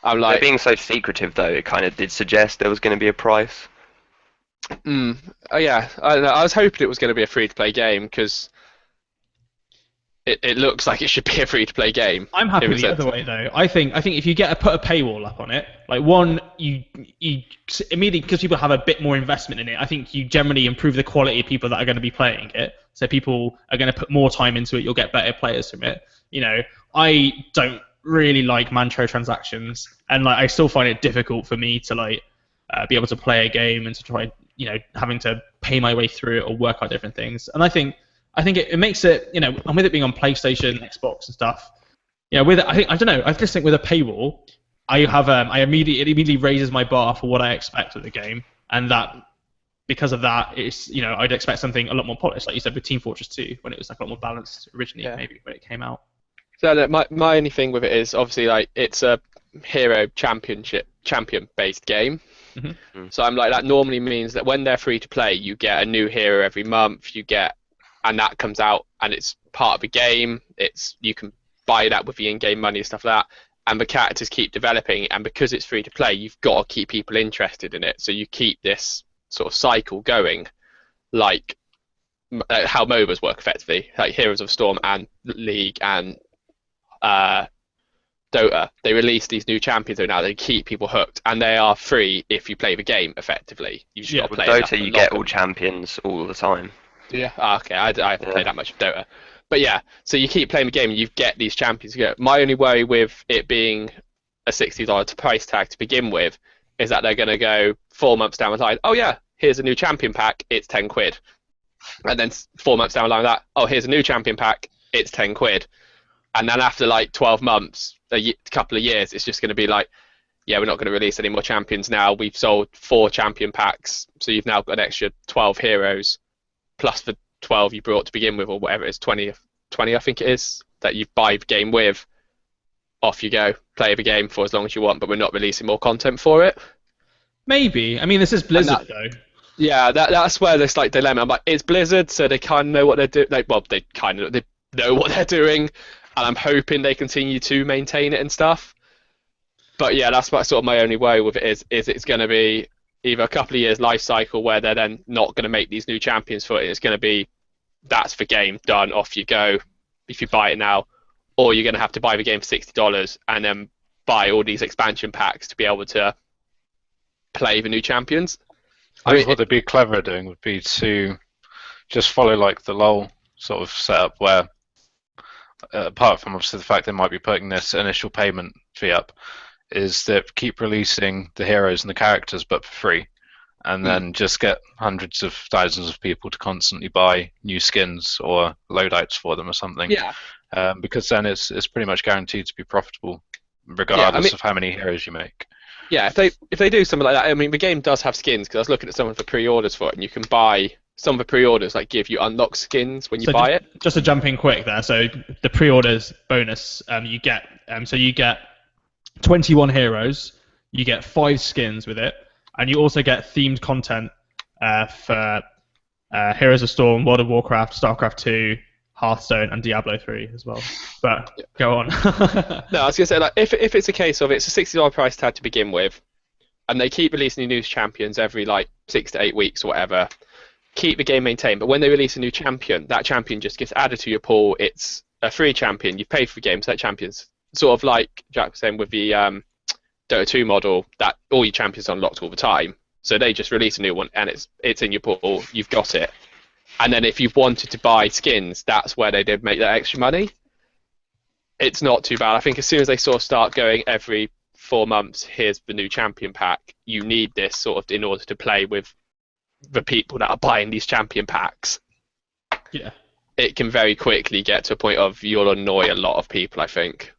I'm They're like, being so secretive, though, it kind of did suggest there was going to be a price. oh yeah, I don't know. I was hoping it was going to be a free-to-play game because it looks like it should be a free-to-play game. I'm happy in a with the sense. other way though. I think if you put a paywall up on it, like one, you immediately, because people have a bit more investment in it, I think you generally improve the quality of people that are going to be playing it. So people are going to put more time into it. You'll get better players from it. I don't really like microtransactions, and like I still find it difficult for me to like be able to play a game and to try, having to pay my way through it or work out different things. And I think it makes it, and with it being on PlayStation, Xbox, and stuff, with it, I don't know. I just think with a paywall, it immediately raises my bar for what I expect of the game, and that because of that, it's I'd expect something a lot more polished, like you said with Team Fortress 2, when it was like a lot more balanced originally, maybe when it came out. So my only thing with it is obviously like it's a hero champion based game. Mm-hmm. So I'm like, that normally means that when they're free to play, you get a new hero every month. And that comes out and it's part of the game. You can buy that with the in-game money and stuff like that. And the characters keep developing, and because it's free to play, you've got to keep people interested in it. So you keep this sort of cycle going, like how MOBAs work effectively, like Heroes of Storm and League and Dota. They release these new champions now. They keep people hooked, and they are free if you play the game effectively. You just got to With play enough Dota, to you unlock get them. all champions all the time. Yeah. Okay. I haven't played that much of Dota, but yeah. So you keep playing the game, and you get these champions. My only worry with it being a $60 price tag to begin with is that they're going to go 4 months down the line. Oh yeah, here's a new champion pack. It's £10. And then 4 months down the line, here's a new champion pack. It's £10. And then after like 12 months, a couple of years, it's just going to be like, yeah, we're not going to release any more champions now. We've sold 4 champion packs, so you've now got an extra 12 heroes, plus the 12 you brought to begin with, or whatever it is, 20 I think it is, that you buy the game with. Off you go, play the game for as long as you want, but we're not releasing more content for it. Maybe. I mean, this is Blizzard, though. Yeah, that's where this like dilemma. I'm like, it's Blizzard, so they kind of know what they're doing. Like, well, they know what they're doing, and I'm hoping they continue to maintain it and stuff. But yeah, that's sort of my only worry with it is it's going to be either a couple of years life cycle where they're then not going to make these new champions for it. It's going to be that's the game done, off you go if you buy it now, or you're going to have to buy the game for $60 and then buy all these expansion packs to be able to play the new champions. I think what they'd be clever at doing would be to just follow like the LoL sort of setup where, apart from obviously the fact they might be putting this initial payment fee up, is that keep releasing the heroes and the characters but for free, and then just get hundreds of thousands of people to constantly buy new skins or loadouts for them or something. Yeah. Because then it's pretty much guaranteed to be profitable, regardless of how many heroes you make. Yeah, if they do something like that, I mean, the game does have skins because I was looking at some of the pre-orders for it, and you can buy some of the pre-orders like give you unlocked skins when you buy it. Just to jump in quick there, so the pre-orders bonus, you get 21 heroes, you get 5 skins with it, and you also get themed content for Heroes of Storm, World of Warcraft, StarCraft 2, Hearthstone, and Diablo 3 as well. But go on. No, I was gonna say, like, if it's a case of it's a $60 price tag to begin with, and they keep releasing new champions every like 6 to 8 weeks or whatever, keep the game maintained. But when they release a new champion, that champion just gets added to your pool. It's a free champion. You've paid for the game, so that champion's sort of like Jack was saying with the Dota 2 model, that all your champions are unlocked all the time. So they just release a new one, and it's in your pool. You've got it. And then if you've wanted to buy skins, that's where they did make that extra money. It's not too bad. I think as soon as they sort of start going every 4 months, here's the new champion pack, you need this sort of in order to play with the people that are buying these champion packs. Yeah. It can very quickly get to a point of you'll annoy a lot of people, I think.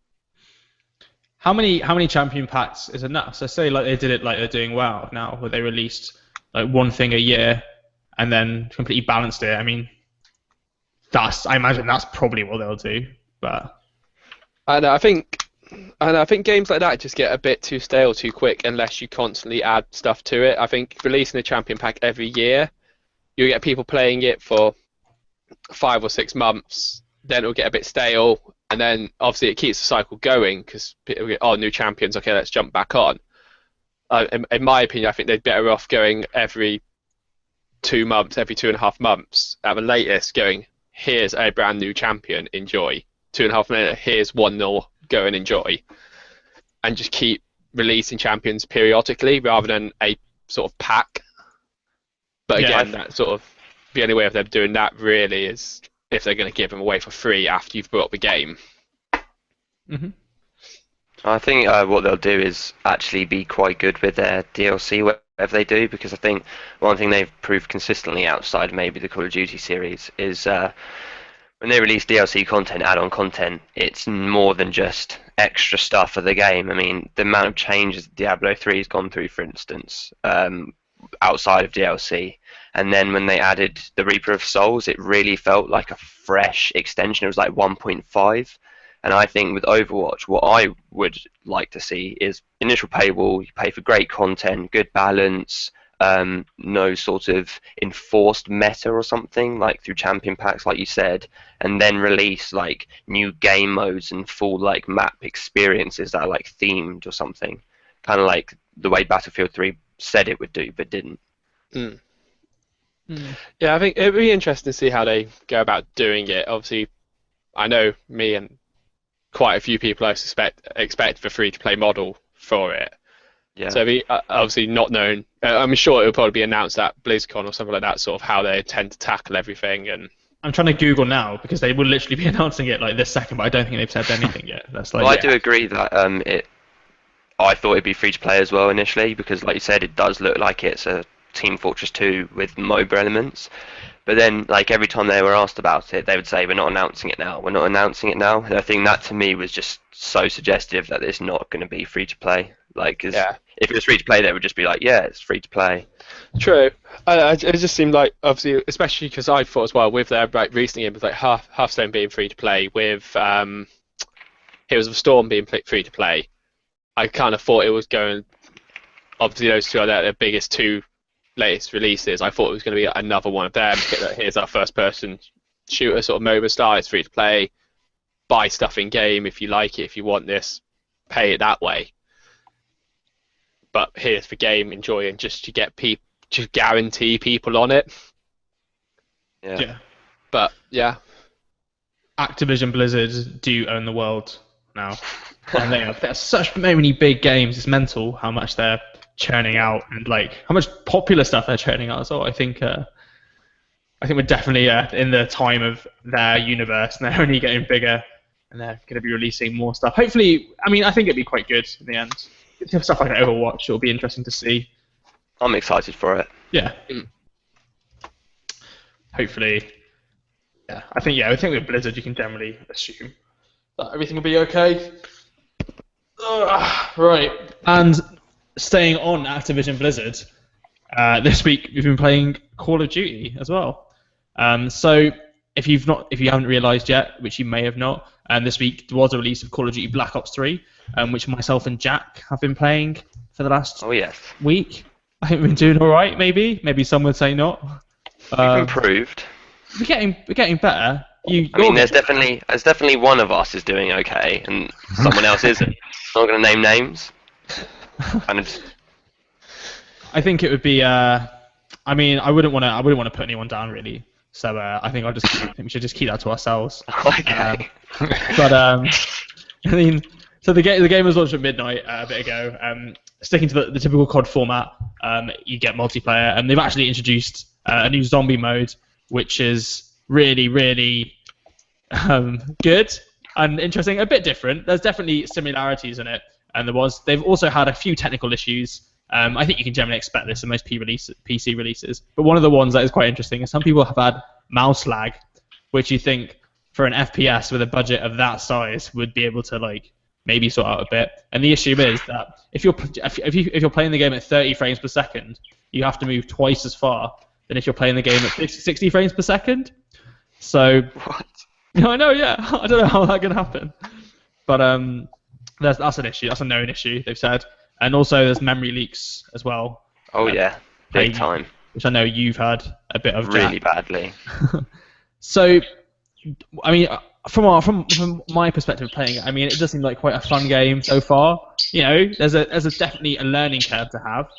How many champion packs is enough? So say like they did it like they're doing WoW now, where they released like one thing a year and then completely balanced it. I mean, I imagine that's probably what they'll do. But I think games like that just get a bit too stale too quick unless you constantly add stuff to it. I think releasing a champion pack every year, you'll get people playing it for 5 or 6 months, then it'll get a bit stale, and then obviously it keeps the cycle going because people get, new champions, okay, let's jump back on. In my opinion, I think they're better off going every 2 months, every 2.5 months at the latest, going, here's a brand new champion, enjoy. 2.5 minutes, here's one more, go and enjoy. And just keep releasing champions periodically rather than a sort of pack. But again, that sort of the only way of them doing that really is if they're going to give them away for free after you've brought the game. Mm-hmm. I think what they'll do is actually be quite good with their DLC, whatever they do, because I think one thing they've proved consistently outside maybe the Call of Duty series is when they release DLC content, add-on content, it's more than just extra stuff for the game. I mean, the amount of changes Diablo 3 has gone through, for instance, outside of DLC, and then when they added the Reaper of Souls, it really felt like a fresh extension. It was like 1.5. And I think with Overwatch, what I would like to see is initial paywall, you pay for great content, good balance, no sort of enforced meta or something, like through champion packs, like you said, and then release like new game modes and full like map experiences that are like themed or something. Kind of like the way Battlefield 3 said it would do, but didn't. Mm. Mm. Yeah, I think it'd be interesting to see how they go about doing it. Obviously, I know me and quite a few people I expect the free-to-play model for it. Yeah. So obviously not known. I'm sure it'll probably be announced at BlizzCon or something like that, sort of how they intend to tackle everything. And I'm trying to Google now because they will literally be announcing it like this second, but I don't think they've said anything yet. That's like. Well, I do agree that I thought it'd be free-to-play as well initially because, like you said, it does look like it's a Team Fortress 2 with MOBA elements. But then, like, every time they were asked about it, they would say, we're not announcing it now, we're not announcing it now. And I think that, to me, was just so suggestive that it's not going to be free-to-play. Like, 'cause If it was free to play, they would just be like, yeah, it's free to play. True. It just seemed like, obviously, especially because I thought as well with their recent game with like Hearthstone being free to play, with Heroes of the Storm being free to play. I kind of thought it was going. Obviously, those two are their biggest two latest releases. I thought it was going to be another one of them. Here's our first-person shooter sort of MOBA style. It's free to play. Buy stuff in game if you like it. If you want this, pay it that way. But here's the game, enjoy, and just to get people, to guarantee people on it. Yeah. But yeah, Activision Blizzard do own the world now, and they have such many big games. It's mental how much they're churning out, and like how much popular stuff they're churning out as well. I think we're definitely in the time of their universe, and they're only getting bigger, and they're going to be releasing more stuff. Hopefully, I mean, I think it'd be quite good in the end. Stuff like Overwatch, it'll be interesting to see. I'm excited for it. Yeah. Hopefully. Yeah. I think with Blizzard you can generally assume that everything will be okay. Right. And staying on Activision Blizzard, this week we've been playing Call of Duty as well. So if you haven't realised yet, which you may have not, this week there was a release of Call of Duty Black Ops 3, which myself and Jack have been playing for the last week. I think we've been doing all right. Maybe some would say not. We've improved. We're getting better. There's definitely one of us is doing okay, and someone else isn't. I'm not going to name names. I think it would be. I wouldn't want to put anyone down really. So I think we should just keep that to ourselves. Okay. So the game was launched at midnight a bit ago. Sticking to the typical COD format, you get multiplayer, and they've actually introduced a new zombie mode, which is really, really good and interesting. A bit different. There's definitely similarities in it, and they've also had a few technical issues. I think you can generally expect this in most PC releases. But one of the ones that is quite interesting is some people have had mouse lag, which you think for an FPS with a budget of that size would be able to maybe sort out a bit. And the issue is that if you're playing the game at 30 frames per second, you have to move twice as far than if you're playing the game at 60 frames per second. So What? I know, yeah. I don't know how that can happen. But that's an issue. That's a known issue, they've said. And also there's memory leaks as well. Oh yeah, big time. Which I know you've had a bit of, Jack. Really badly. So, I mean, from my perspective of playing it, I mean, it does seem like quite a fun game so far. There's definitely a learning curve to have.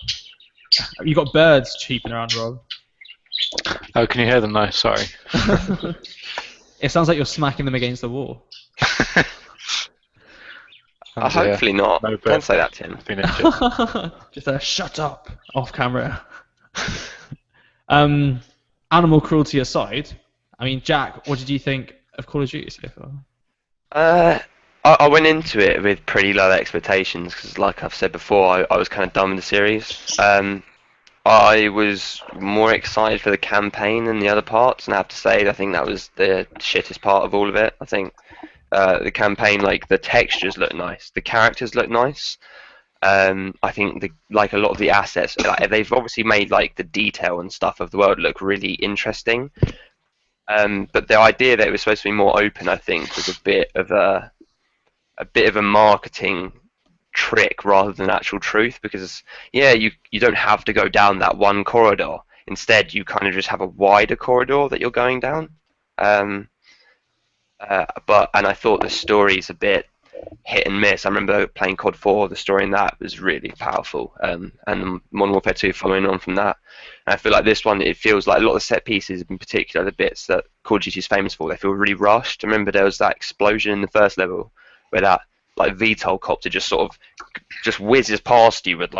You got birds cheeping around, Rob. Oh, can you hear them now? Sorry. It sounds like you're smacking them against the wall. Hopefully not. No, Don't say that, Tim. Just shut up off camera. Animal cruelty aside, I mean, Jack, what did you think of Call of Duty so far? I went into it with pretty low expectations because, like I've said before, I was kind of done with the series. I was more excited for the campaign than the other parts, and I have to say, I think that was the shittest part of all of it. I think the campaign, the textures look nice, the characters look nice. I think a lot of the assets, they've obviously made the detail and stuff of the world look really interesting. But the idea that it was supposed to be more open, I think, was a bit of a marketing trick rather than actual truth, because you don't have to go down that one corridor. Instead, you kind of just have a wider corridor that you're going down. And I thought the story's a bit hit and miss. I remember playing COD 4, the story in that was really powerful, and Modern Warfare 2 following on from that. And I feel like this one, it feels like a lot of the set pieces, in particular the bits that Call of Duty is famous for, they feel really rushed. I remember there was that explosion in the first level where that VTOL copter just sort of just whizzes past you with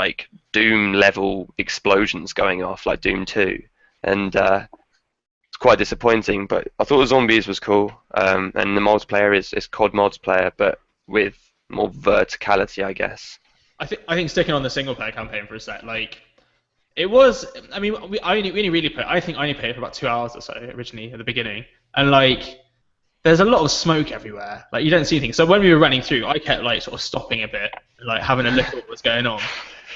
Doom level explosions going off, like Doom 2, and it's quite disappointing. But I thought the zombies was cool, and the multiplayer is COD multiplayer, but with more verticality, I guess. I think sticking on the single player campaign for a sec, it was. I mean, we only really played. I think I only played for about 2 hours or so originally at the beginning, and there's a lot of smoke everywhere. You don't see anything. So when we were running through, I kept sort of stopping a bit, having a look at what was going on.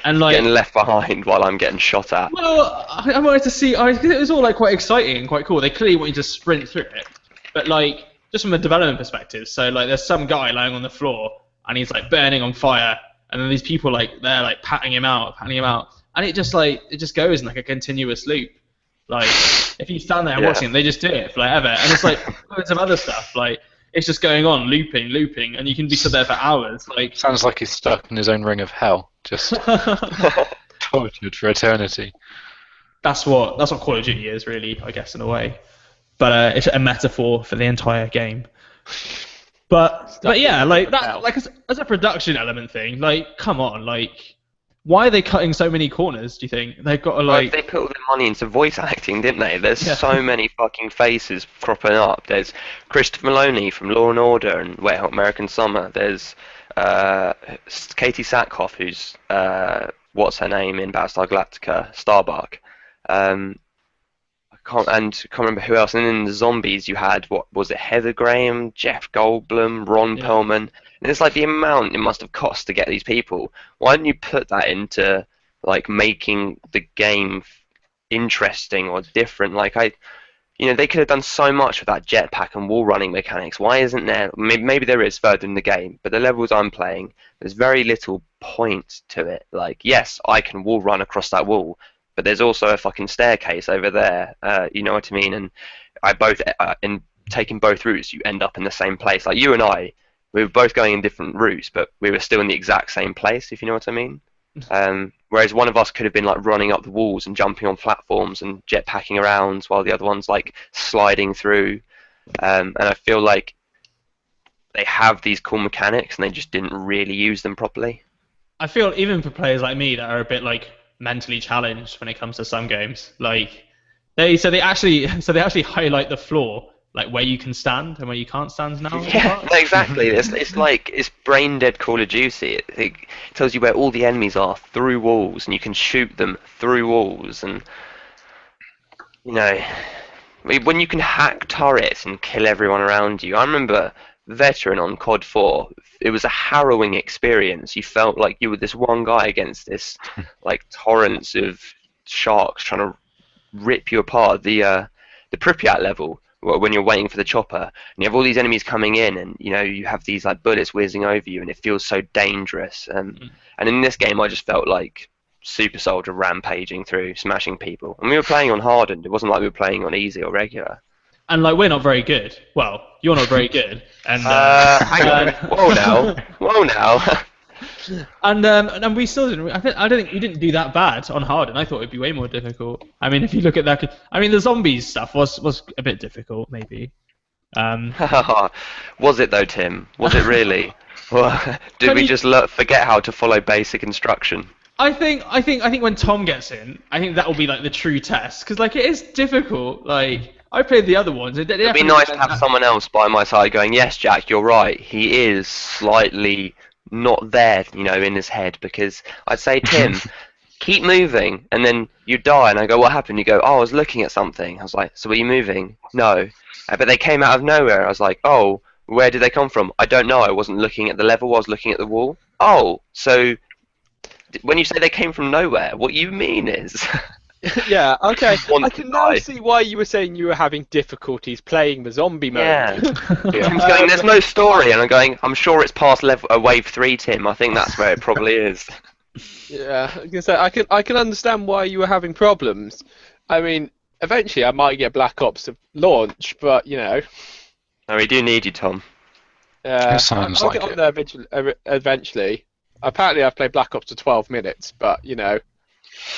And like, getting left behind while I'm getting shot at. well, I wanted to see. Cause it was all like quite exciting and quite cool. They clearly want you to sprint through it, but like just from a development perspective. So like, there's some guy lying on the floor and he's like burning on fire, and then these people like they're like patting him out, and it just goes in like a continuous loop. Like if you stand there and watching it, they just do it for like ever, and it's like loads of other stuff. Like it's just going on, looping, and you can be stood there for hours. Like Sounds like he's stuck in his own ring of hell, just tortured for eternity. that's what Call of Duty is, really, I guess, in a way. But it's a metaphor for the entire game. But yeah, like that, like as a production element thing, like come on, like why are they cutting so many corners? Do you think they've got to like? They put all their money into voice acting, didn't they? There's so many fucking faces cropping up. There's Christopher Maloney from Law and Order and Wet Hot American Summer. There's Katie Sackhoff, who's what's her name in Battlestar Galactica, Starbuck. I can't remember who else. And then in the zombies, you had, what was it, Heather Graham, Jeff Goldblum, Ron Perlman. And it's like the amount it must have cost to get these people. Why didn't you put that into like making the game interesting or different? Like they could have done so much with that jetpack and wall running mechanics. Why isn't there? Maybe there is further in the game, but the levels I'm playing, there's very little point to it. Like, yes, I can wall run across that wall, but there's also a fucking staircase over there. You know what I mean? And in taking both routes, you end up in the same place. Like you and I, we were both going in different routes, but we were still in the exact same place, if you know what I mean. Whereas one of us could have been like running up the walls and jumping on platforms and jetpacking around, while the other one's like sliding through. And I feel like they have these cool mechanics and they just didn't really use them properly. I feel even for players like me that are a bit like mentally challenged when it comes to some games, like they actually highlight the floor, like where you can stand and where you can't stand now. Yeah, no, exactly. It's like it's brain dead Call of Duty. It tells you where all the enemies are through walls, and you can shoot them through walls. And when you can hack turrets and kill everyone around you. I remember Veteran on COD 4. It was a harrowing experience. You felt like you were this one guy against this like torrents of sharks trying to rip you apart. The Pripyat level, when you're waiting for the chopper, and you have all these enemies coming in, and you have these like bullets whizzing over you, and it feels so dangerous. And in this game, I just felt like Super Soldier rampaging through, smashing people. And we were playing on hardened. It wasn't like we were playing on easy or regular. And like we're not very good. Well, you're not very good. And hang on. Whoa now. And we still didn't. I don't think we didn't do that bad on hard, and I thought it'd be way more difficult. I mean, if you look at that, the zombies stuff was a bit difficult, maybe. Was it though, Tim? Was it really? Did we just forget how to follow basic instruction? I think when Tom gets in, I think that will be like the true test, because like it is difficult. Like I played the other ones. It'd be nice to have someone else by my side going, yes, Jack, you're right. He is slightly not there, in his head, because I'd say, Tim, keep moving, and then you die, and I go, what happened? You go, oh, I was looking at something. I was like, so were you moving? No. But they came out of nowhere. I was like, oh, where did they come from? I don't know. I wasn't looking at the level. I was looking at the wall. Oh, so when you say they came from nowhere, what you mean is... Yeah, okay. I can now see why you were saying you were having difficulties playing the zombie mode. Yeah. Tim's going, there's no story, and I'm going, I'm sure it's past wave 3, Tim. I think that's where it probably is. Yeah, I was gonna say, I can understand why you were having problems. I mean, eventually I might get Black Ops to launch, but No, we do need you, Tom. Yeah, sounds I'll like get on there eventually. Apparently I've played Black Ops to 12 minutes, but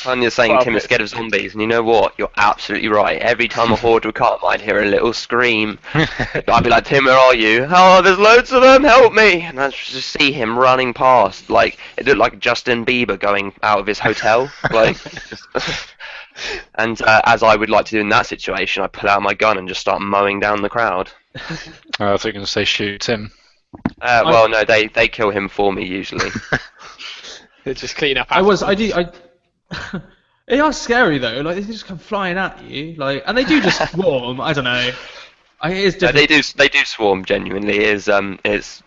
And you're saying Tim is scared of zombies, and you know what? You're absolutely right. Every time a horde would come, I'd hear a little scream. I'd be like, Tim, where are you? Oh, there's loads of them, help me! And I'd just see him running past, like, it looked like Justin Bieber going out of his hotel. And as I would like to do in that situation, I'd pull out my gun and just start mowing down the crowd. I thought you were going to say shoot him. Well, no, they kill him for me, usually. They just clean up They are scary though. Like they just come flying at you. Like, and they do just swarm. I don't know. It is difficult. They do swarm. Genuinely, it's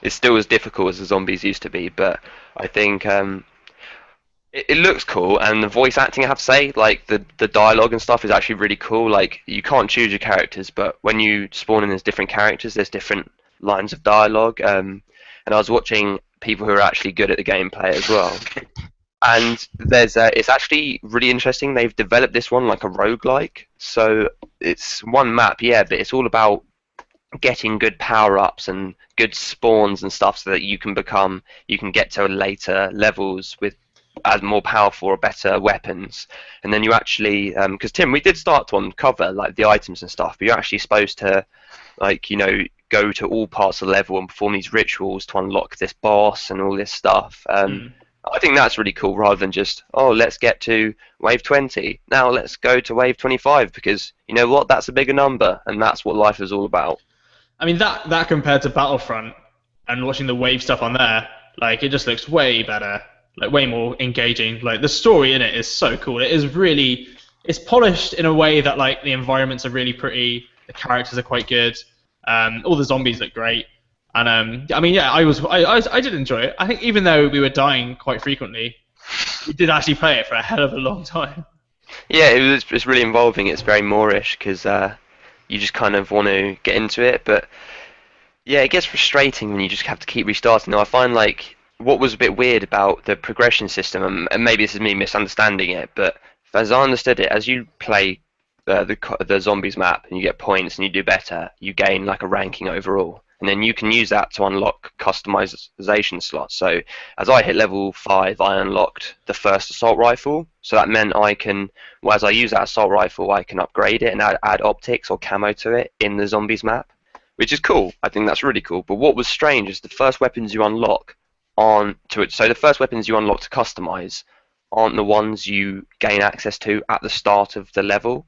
still as difficult as the zombies used to be. But I think It looks cool, and the voice acting, I have to say, like the dialogue and stuff is actually really cool. Like you can't choose your characters, but when you spawn in as different characters, there's different lines of dialogue. And I was watching people who are actually good at the gameplay as well. And it's actually really interesting. They've developed this one like a roguelike. So it's one map, yeah, but it's all about getting good power-ups and good spawns and stuff so that you can get to later levels with as more powerful or better weapons. And then you actually, because Tim, we did start to uncover like the items and stuff, but you're actually supposed to, like, go to all parts of the level and perform these rituals to unlock this boss and all this stuff. I think that's really cool, rather than just, oh, let's get to wave 20, now let's go to wave 25, because you know what, that's a bigger number, and that's what life is all about. I mean, that compared to Battlefront and watching the wave stuff on there, like, it just looks way better, like way more engaging. Like, the story in it is so cool. It's polished in a way that, like, the environments are really pretty, the characters are quite good, all the zombies look great. And I mean, yeah, I did enjoy it. I think even though we were dying quite frequently, we did actually play it for a hell of a long time. Yeah, it's really involving. It's very Moorish, because you just kind of want to get into it, but yeah, it gets frustrating when you just have to keep restarting. Now, I find like what was a bit weird about the progression system, and maybe this is me misunderstanding it, but as I understood it, as you play the zombies map and you get points and you do better, you gain like a ranking overall. And then you can use that to unlock customization slots. So as I hit level 5, I unlocked the first assault rifle. So that meant as I use that assault rifle, I can upgrade it and add optics or camo to it in the zombies map, which is cool. I think that's really cool. But what was strange is the first weapons you unlock the first weapons you unlock to customize aren't the ones you gain access to at the start of the level.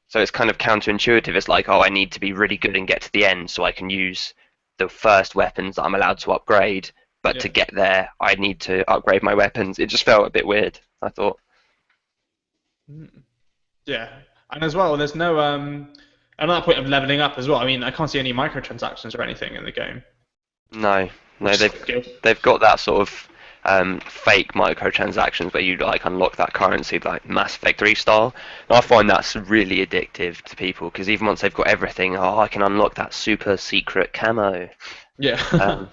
So it's kind of counterintuitive. It's like, oh, I need to be really good and get to the end so I can use the first weapons that I'm allowed to upgrade. But to get there, I need to upgrade my weapons. It just felt a bit weird, I thought. Yeah, and as well, there's no another point of leveling up as well. I mean, I can't see any microtransactions or anything in the game. No, they've got that sort of fake microtransactions where you like unlock that currency like Mass Effect 3 style. And I find that's really addictive to people, because even once they've got everything, oh, I can unlock that super secret camo. Yeah.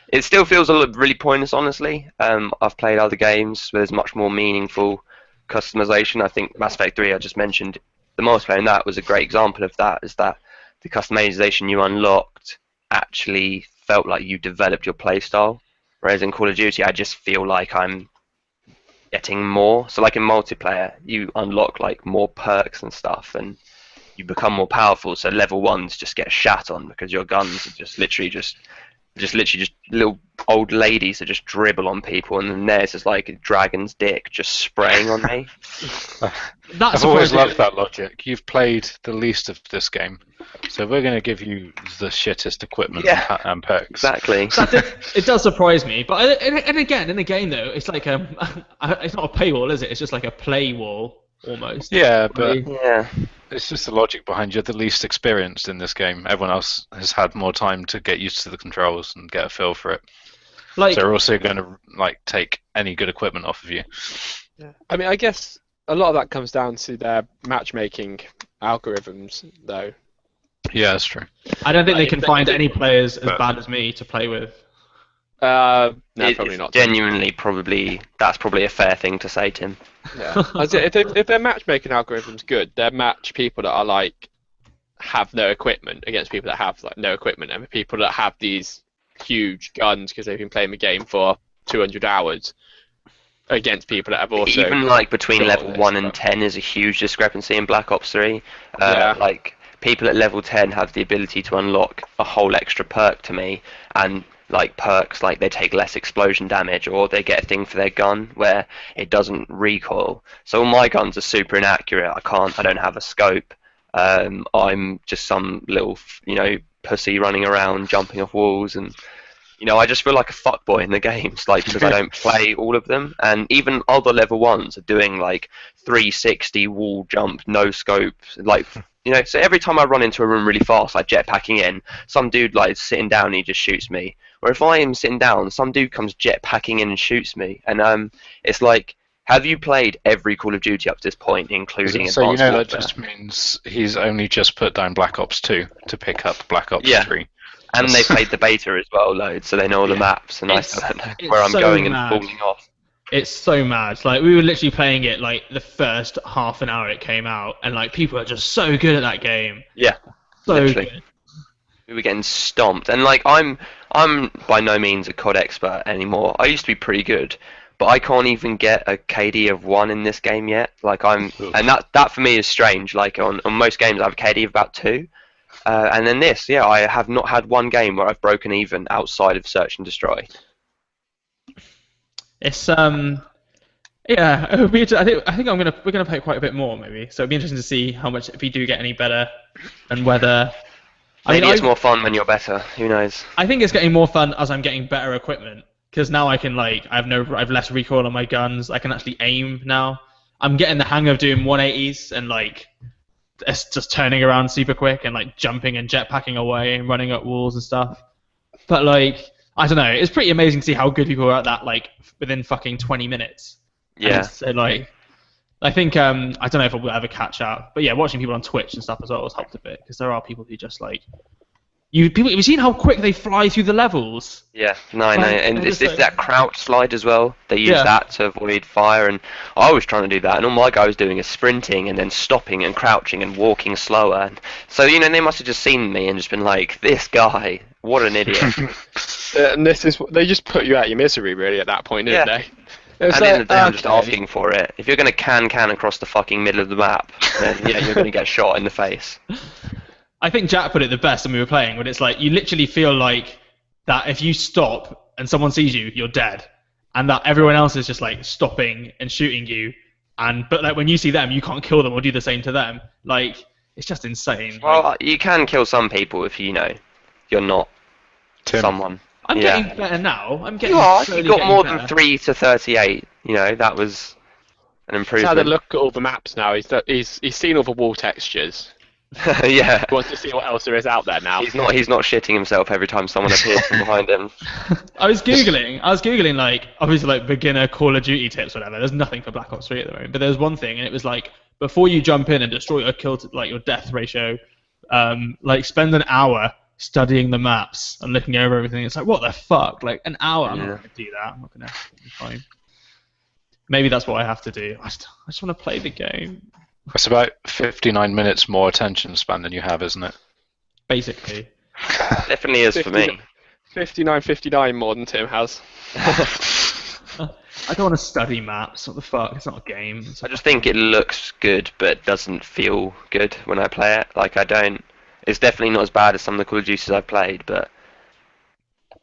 It still feels really pointless, honestly. I've played other games where there's much more meaningful customization. I think Mass Effect 3, I just mentioned, the multiplayer in that was a great example of that, is that the customization you unlocked actually felt like you developed your playstyle. Whereas in Call of Duty, I just feel like I'm getting more. So like in multiplayer, you unlock like more perks and stuff, and you become more powerful. So level 1s just get shat on because your guns are just literally just little old ladies that just dribble on people, and then there's just like a dragon's dick just spraying on me. I've always loved that logic. You've played the least of this game, so we're going to give you the shittest equipment and perks. Exactly. It does surprise me, but and again, in the game though, it's like it's not a paywall, is it? It's just like a play wall almost. Yeah, but Yeah. it's just the logic behind you're the least experienced in this game. Everyone else has had more time to get used to the controls and get a feel for it. Like, So they're also going to like take any good equipment off of you. Yeah. I mean, I guess a lot of that comes down to their matchmaking algorithms, though. Yeah, that's true. I don't think they can find any players as bad as me to play with. No, probably not. Genuinely, that's probably a fair thing to say, Tim. Yeah. If their matchmaking algorithm's good, they match people that are like have no equipment against people that have like no equipment, and people that have these huge guns because they've been playing the game for 200 hours against people that have also even like between level this, 1 and 10 is a huge discrepancy in Black Ops 3. Like people at level 10 have the ability to unlock a whole extra perk to me, and like perks like they take less explosion damage, or they get a thing for their gun where it doesn't recoil. So all my guns are super inaccurate. I don't have a scope. I'm just some little pussy running around jumping off walls, and I just feel like a fuckboy in the games, like, because I don't play all of them. And even other level 1s are doing like 360 wall jump, no scope, like You know, so every time I run into a room really fast, like jetpacking in, some dude like is sitting down and he just shoots me. Or if I am sitting down, some dude comes jetpacking in and shoots me. And it's like, have you played every Call of Duty up to this point, including So you Advanced know that Warfare? just means he's only just put down Black Ops 2 to pick up Black Ops Yeah. 3. And they played the beta as well, loads, so they know all the maps, and I It's- still don't know it's where I'm so going mad. and falling off. It's so mad. Like, we were literally playing it like the first half an hour it came out, and like people are just so good at that game. Yeah, So literally. good. We were getting stomped, and like I'm by no means a COD expert anymore. I used to be pretty good, but I can't even get a KD of 1 in this game yet. Like and that for me is strange. Like on most games I have a KD of about 2, and then this, yeah, I have not had one game where I've broken even outside of Search and Destroy. It's yeah, it would be. I think we're gonna play quite a bit more maybe. So it'd be interesting to see how much if we do get any better, and whether. Maybe it's more fun when you're better. Who knows? I think it's getting more fun as I'm getting better equipment, because now I can like I have less recoil on my guns. I can actually aim now. I'm getting the hang of doing 180s and like it's just turning around super quick and like jumping and jetpacking away and running up walls and stuff. But like I don't know, it's pretty amazing to see how good people are at that like within fucking 20 minutes. Yeah. And so like I think I don't know if I will ever catch up, but yeah, watching people on Twitch and stuff as well has helped a bit, because there are people who just like have you seen how quick they fly through the levels? Yeah, no, and they're it's just like- that crouch slide as well. They use Yeah. that to avoid fire, and I was trying to do that, and all my guy was doing is sprinting and then stopping and crouching and walking slower. And so you know they must have just seen me and just been like, "This guy, what an idiot!" And this is they just put you out of your misery really at that point, didn't Yeah. they? It's And in the day, I'm just okay. asking for it. If you're going to can across the fucking middle of the map, then yeah, you're going to get shot in the face. I think Jack put it the best when we were playing, when it's like you literally feel like that if you stop and someone sees you, you're dead, and that everyone else is just like stopping and shooting you, but like when you see them, you can't kill them or do the same to them. Like it's just insane. Well, Like, you can kill some people if you know you're not Tim. someone. I'm yeah. getting better now. I'm getting. You are. You slowly got getting more better. than 3 to 38. You know that was an He's improvement. had a look at all the maps now. He's seen all the wall textures. Yeah. He wants to see what else there is out there now. He's not shitting himself every time someone appears from behind him. I was googling like obviously like beginner Call of Duty tips, whatever. There's nothing for Black Ops 3 at the moment, but there's one thing, and it was like before you jump in and destroy or kill like your death ratio, like spend an hour studying the maps and looking over everything. It's like what the fuck, like an hour. I'm Yeah. not gonna do that. I'm not gonna. It'll be fine. Maybe that's what I have to do. I just want to play the game, That's about 59 minutes more attention span than you have, isn't it? basically. Definitely is for me. 59 more than Tim has. I don't want to study maps. What the fuck? It's not a game. It's I just think it looks good, but doesn't feel good when I play it. Like I don't. It's definitely not as bad as some of the Call of Duties I've played, but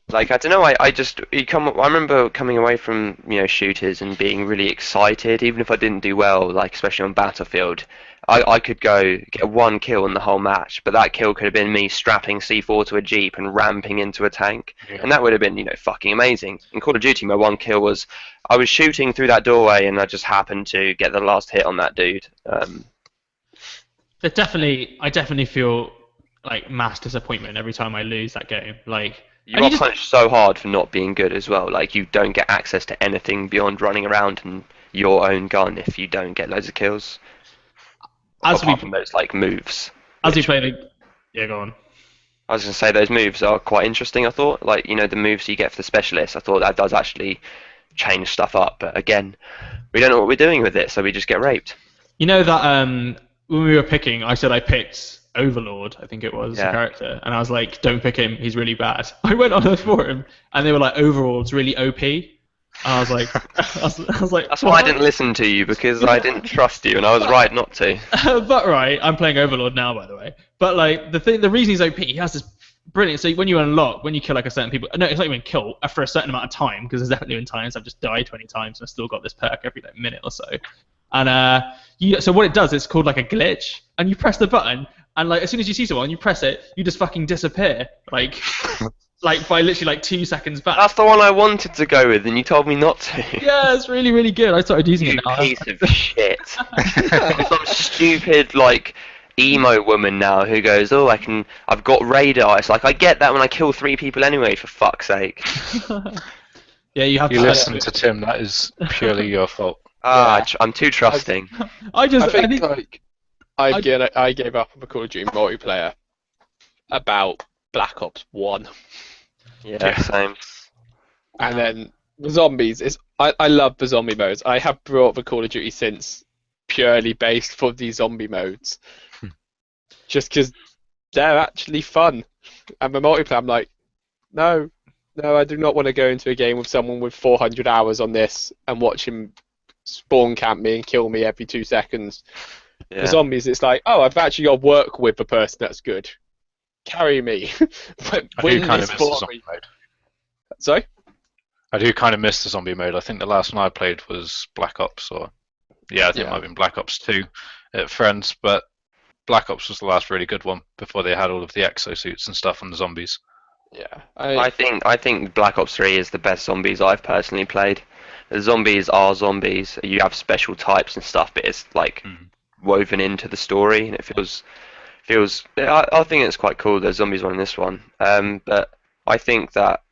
like I don't know. I remember coming away from shooters and being really excited, even if I didn't do well. Like especially on Battlefield, I could go get one kill in the whole match, but that kill could have been me strapping C4 to a jeep and ramping into a tank, and that would have been fucking amazing. In Call of Duty, my one kill was I was shooting through that doorway and I just happened to get the last hit on that dude. I definitely feel like mass disappointment every time I lose that game. Like You and are you just- punished so hard for not being good as well. Like you don't get access to anything beyond running around and your own gun if you don't get loads of kills. as we Apart from those like moves. play the yeah, go on. I was going to say those moves are quite interesting. I thought, like the moves you get for the specialists. I thought that does actually change stuff up. But again, we don't know what we're doing with it, so we just get raped. You know that when we were picking, I said I picked Overlord, I think it was the Yeah. character, and I was like, don't pick him, he's really bad. I went on a forum and they were like, Overlord's really OP. And I was like, I was like, That's why I didn't listen to you, because I didn't trust you, and I was right not to. But right, I'm playing Overlord now, by the way. But like the reason he's OP, he has this brilliant. So when you kill like a certain people, no, it's not even kill after a certain amount of time, because there's definitely been times I've just died 20 times and I've still got this perk every like minute or so. And so what it does, it's called like a glitch, and you press the button, and like as soon as you see someone, you press it, you just fucking disappear, like by literally like 2 seconds back. That's the one I wanted to go with, and you told me not to. Yeah, it's really, really good. I started using You it now. piece of shit. Some stupid, like, emo woman now who goes, "Oh, I've got radar." It's like I get that when I kill 3 people anyway. For fuck's sake. Yeah, you have You to listen to Tim. That is purely your fault. Yeah. I'm too trusting. I think think like I gave up on the Call of Duty multiplayer about Black Ops 1, Yeah, same. and then the zombies is I love the zombie modes. I have brought the Call of Duty since purely based for these zombie modes, just because they're actually fun. And the multiplayer, I'm like, no, I do not want to go into a game with someone with 400 hours on this and watch him spawn camp me and kill me every 2 seconds. Yeah. The zombies, it's like, oh, I've actually got to work with a person that's good. Carry me. I do kind of miss the zombie mode. Sorry? I do kind of miss the zombie mode. I think the last one I played was Black Ops, I think it might have been Black Ops 2 at Friends, but Black Ops was the last really good one before they had all of the exosuits and stuff and the zombies. Yeah. I think Black Ops 3 is the best zombies I've personally played. The zombies are zombies. You have special types and stuff, but it's like woven into the story, and it feels. I think it's quite cool. There's zombies one in this one, but I think that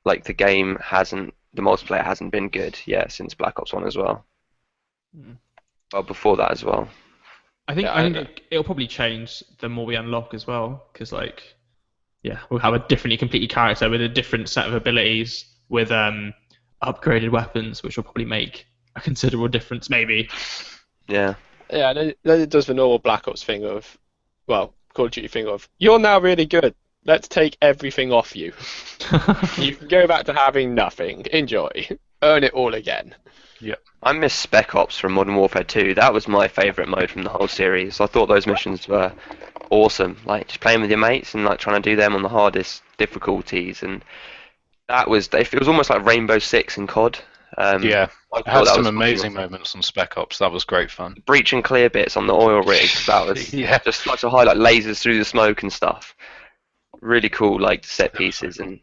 like the multiplayer hasn't been good since Black Ops 1 as well. Well, before that as well. I think it'll probably change the more we unlock as well, because we'll have a completely character with a different set of abilities with upgraded weapons, which will probably make a considerable difference, maybe. Yeah. Yeah, then it does the normal Black Ops thing of, well, Call of Duty thing of, you're now really good. Let's take everything off you. You can go back to having nothing. Enjoy. Earn it all again. Yep. I miss Spec Ops from Modern Warfare 2. That was my favourite mode from the whole series. I thought those missions were awesome. Like just playing with your mates and like trying to do them on the hardest difficulties, and it was almost like Rainbow Six in COD. It had some amazing moments on Spec Ops. That was great fun. Breach and clear bits on the oil rigs. That was just like to highlight lasers through the smoke and stuff. Really cool, like set pieces and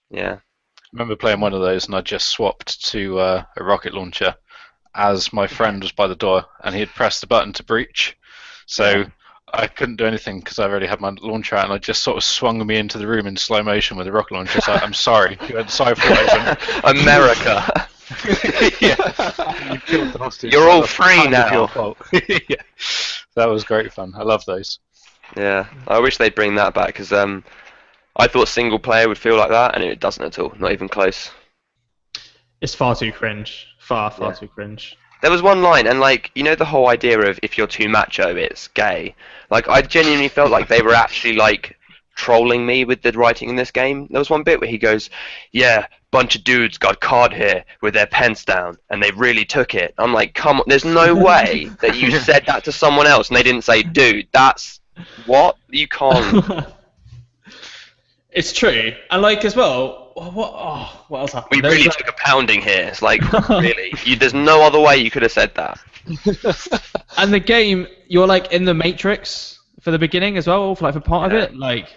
yeah. I remember playing one of those, and I just swapped to a rocket launcher as my friend was by the door, and he had pressed the button to breach. So I couldn't do anything because I already had my launcher out, and I just sort of swung me into the room in slow motion with the rocket launcher. So I'm sorry. Sorry for what America. You killed the hostage. You're all free now. Yeah. That was great fun. I love those. Yeah, I wish they'd bring that back because I thought single player would feel like that, and it doesn't at all. Not even close. It's far too cringe. Far too cringe. There was one line, and like the whole idea of if you're too macho, it's gay. Like I genuinely felt like they were actually like trolling me with the writing in this game. There was one bit where he goes, "Yeah, bunch of dudes got caught here with their pants down, and they really took it." I'm like, come on, there's no way that you said that to someone else, and they didn't say, "Dude, that's what you can't." It's true, and like as well. What else happened? We really took a pounding here. It's like really, there's no other way you could have said that. And the game, you're like in the Matrix for the beginning as well, for part of it. Like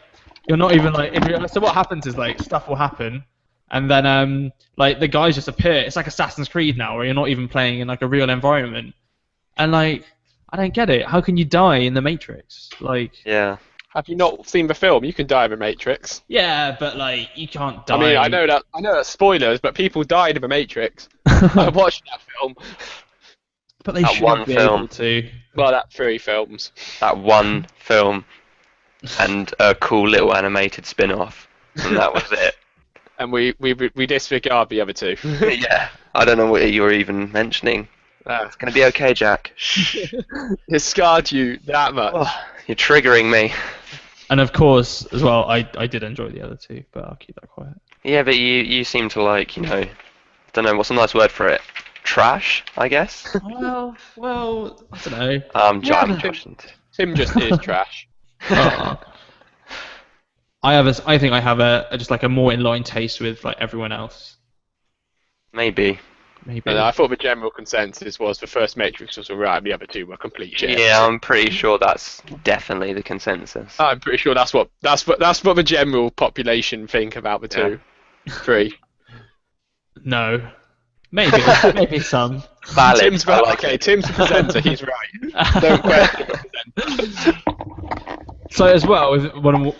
you're not even like. So what happens is like stuff will happen, and then like the guys just appear. It's like Assassin's Creed now, where you're not even playing in like a real environment, and like I don't get it. How can you die in the Matrix? Like yeah. Have you not seen the film? You can die in the Matrix. Yeah, but like you can't die. I mean, I know that's spoilers, but people died in the Matrix. I watched that film. But they should be able to. Well, that 3 films. That one film, and a cool little animated spin-off, and that was it. And we disregard the other 2. Yeah, I don't know what you're even mentioning. It's gonna be okay, Jack. It scarred you that much. Oh, you're triggering me. And of course, as well, I did enjoy the other 2, but I'll keep that quiet. Yeah, but you seem to like, I don't know, what's a nice word for it? Trash, I guess? Well, I don't know. Tim just is trash. I think I have just like a more in line taste with like everyone else. Maybe. I thought the general consensus was the first Matrix was alright, the other 2 were complete shit. Yeah, I'm pretty sure that's definitely the consensus. I'm pretty sure that's what the general population think about the 2. 3. No. Maybe some. Valid. Tim's the presenter, he's right. Don't question the presenter. So as well with Modern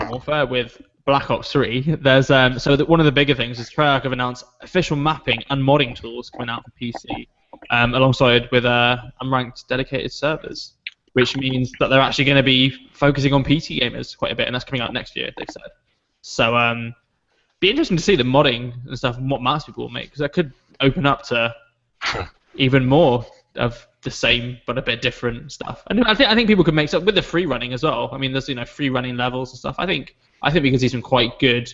Warfare with Black Ops 3, there's one of the bigger things is Treyarch have announced official mapping and modding tools coming out for PC, alongside with unranked dedicated servers, which means that they're actually going to be focusing on PC gamers quite a bit, and that's coming out next year, they've said. So be interesting to see the modding and stuff and what maps people will make, because that could open up to even more of the same but a bit different stuff. And I think people could make stuff with the free running as well. I mean, there's free running levels and stuff. I think we can see some quite good,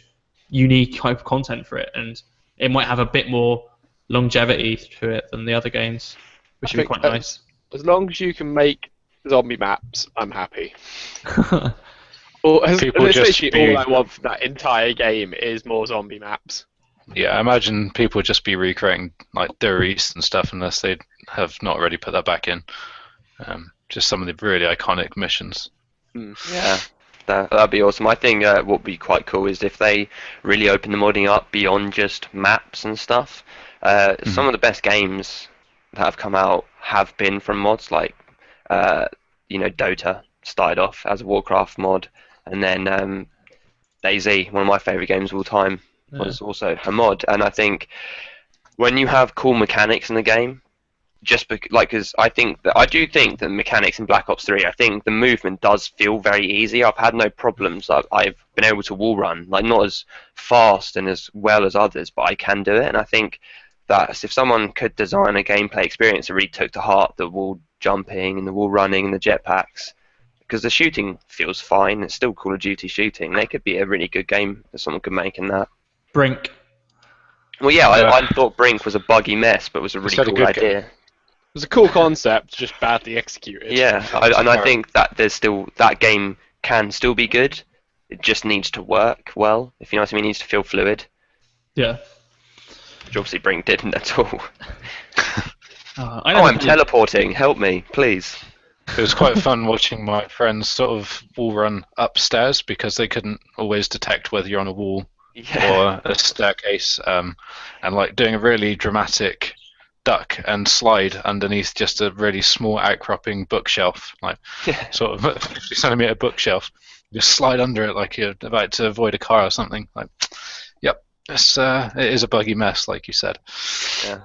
unique type of content for it, and it might have a bit more longevity to it than the other games, which would be quite nice. As long as you can make zombie maps, I'm happy. Literally all I want from that entire game is more zombie maps. Yeah, I imagine people would just be recreating like Der East and stuff unless they have not already put that back in. Just some of the really iconic missions. Yeah, that'd be awesome. I think what would be quite cool is if they really open the modding up beyond just maps and stuff. Some of the best games that have come out have been from mods, like Dota started off as a Warcraft mod, and then DayZ, one of my favourite games of all time, was also a mod. And I think when you have cool mechanics in the game, because I do think the mechanics in Black Ops 3, I think the movement does feel very easy. I've had no problems. I've been able to wall run, like not as fast and as well as others, but I can do it. And I think that if someone could design a gameplay experience that really took to heart the wall jumping and the wall running and the jetpacks, because the shooting feels fine, it's still Call of Duty shooting, there could be a really good game that someone could make in that. Brink. Well, yeah, I thought Brink was a buggy mess, but it was a really cool idea. It was a cool concept, just badly executed. Yeah, I think that that game can still be good. It just needs to work well, if you know what I mean. It needs to feel fluid. Yeah. Which obviously Brink didn't at all. I'm teleporting. Help me, please. It was quite fun watching my friends sort of wall run upstairs because they couldn't always detect whether you're on a wall or a staircase, and like doing a really dramatic duck and slide underneath just a really small outcropping bookshelf, like sort of 50 centimeter bookshelf. Just slide under it like you're about to avoid a car or something. Like, yep, it is a buggy mess, like you said. Yeah,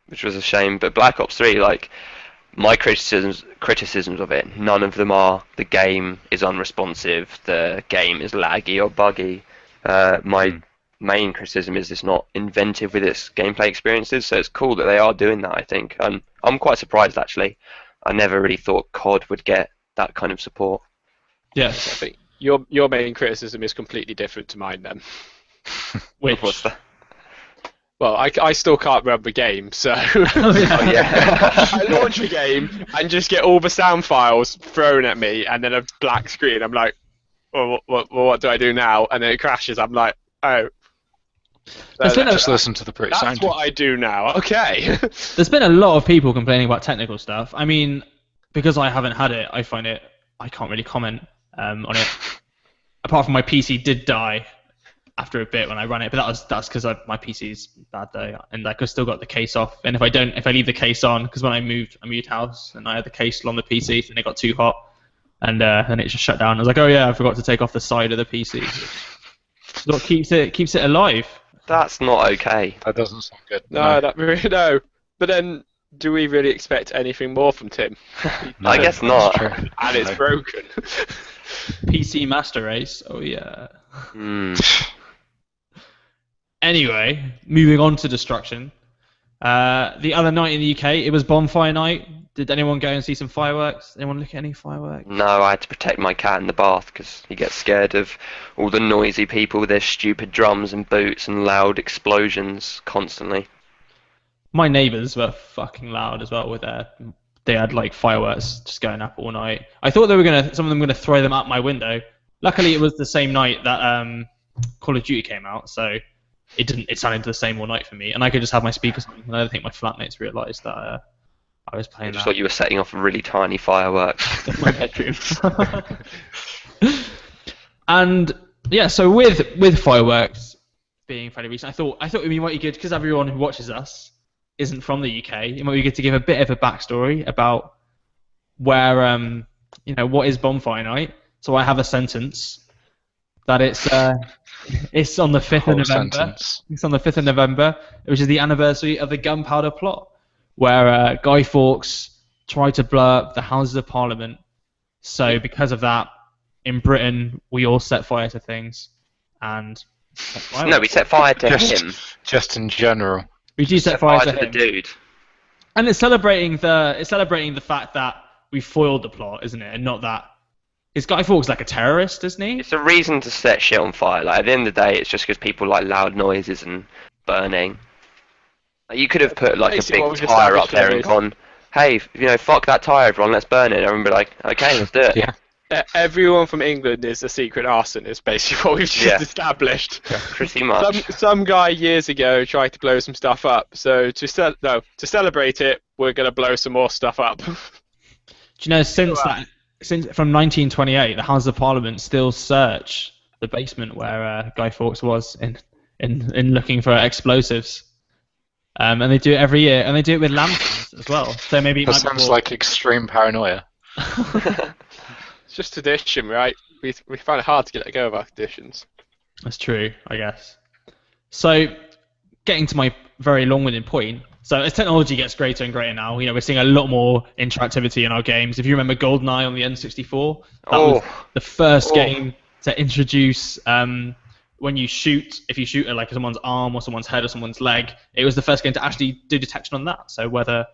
which was a shame. But Black Ops 3, like, my criticisms of it, none of them are the game is unresponsive, the game is laggy or buggy. My main criticism is it's not inventive with its gameplay experiences, so it's cool that they are doing that, I think. I'm quite surprised, actually. I never really thought COD would get that kind of support. Yes. I think your main criticism is completely different to mine, then. Which? What's that? Well, I still can't run the game, so I launch the game and just get all the sound files thrown at me, and then a black screen. I'm like, well, what do I do now? And then it crashes. I'm like, oh. Just listen to the pretty sound. That's what I do now. Okay. There's been a lot of people complaining about technical stuff. I mean, because I haven't had it, I can't really comment on it. Apart from my PC did die after a bit when I ran it, but that's because my PC's bad though, and like I still got the case off. And if I leave the case on, because when I moved house and I had the case on the PC, and it got too hot, and then it just shut down. I was like, oh yeah, I forgot to take off the side of the PC. So what keeps it alive? That's not okay. That doesn't sound good. No. But then, do we really expect anything more from Tim? No, I guess not. And it's broken. PC Master Race. Oh yeah. Anyway, moving on to Destruction. The other night in the UK, it was bonfire night. Did anyone go and see some fireworks? Anyone look at any fireworks? No, I had to protect my cat in the bath because he gets scared of all the noisy people with their stupid drums and boots and loud explosions constantly. My neighbours were fucking loud as well with they had like fireworks just going up all night. I thought some of them were gonna throw them out my window. Luckily, it was the same night that Call of Duty came out, so it didn't. It sounded the same all night for me, and I could just have my speakers on. And I don't think my flatmates realised that I was playing. I just thought you were setting off a really tiny fireworks in my bedroom. And yeah, so with fireworks being fairly recent, I thought it would be mighty good because everyone who watches us isn't from the UK. It might be good to give a bit of a backstory about where what is bonfire night? So I have a sentence that it's on the 5th of Whole November. sentence. It's on the 5th of November, which is the anniversary of the Gunpowder Plot, where Guy Fawkes tried to blow up the Houses of Parliament. So because of that, in Britain, we all set fire to things, and No, we set fire to him. Just in general. we do set Set fire fire to to the him. dude. And it's celebrating the fact that we foiled the plot, isn't it? And not that. Is Guy Fawkes like a terrorist, isn't he? It's a reason to set shit on fire. Like, at the end of the day, it's just because people like loud noises and burning. Like, you could have put like a Basically what big we've tire up established there here and is- gone, hey, fuck that tire, everyone, let's burn it. And everyone would be like, okay, let's do it. Yeah. Everyone from England is a secret arson. Is basically what we've just Yeah. established. Pretty much. Some guy years ago tried to blow some stuff up. So to celebrate it, we're gonna blow some more stuff up. Do you know since from 1928, the Houses of Parliament still search the basement where Guy Fawkes was in looking for explosives, and they do it every year, and they do it with lanterns as well. So maybe it That might be sounds more- like extreme paranoia. It's just tradition, right? We find it hard to let go of our traditions. That's true, I guess. So, getting to my very long-winded point. So, as technology gets greater and greater now, we're seeing a lot more interactivity in our games. If you remember GoldenEye on the N64, that was the first game to introduce when you shoot, if you shoot at like someone's arm or someone's head or someone's leg, it was the first game to actually do detection on that. So whether,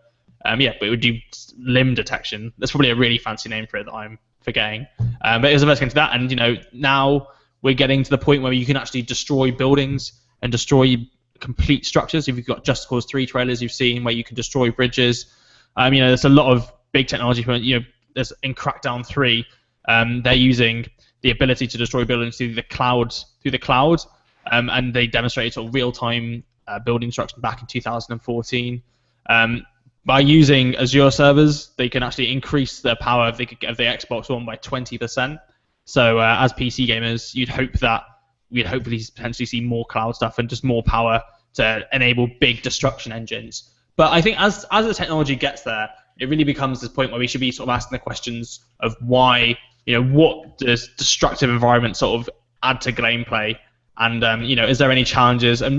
but it would do limb detection. That's probably a really fancy name for it that I'm forgetting. But it was the first game to that, and now we're getting to the point where you can actually destroy buildings and destroy complete structures. If you've got Just Cause 3 trailers you've seen where you can destroy bridges, there's a lot of big technology. There's in Crackdown 3, they're using the ability to destroy buildings through the cloud, and they demonstrated sort of real-time building destruction back in 2014. By using Azure servers, they can actually increase the power of the Xbox One by 20%. So as PC gamers, we'd hopefully potentially see more cloud stuff and just more power to enable big destruction engines. But I think as the technology gets there, it really becomes this point where we should be sort of asking the questions of why, what does destructive environment sort of add to gameplay, and is there any challenges, and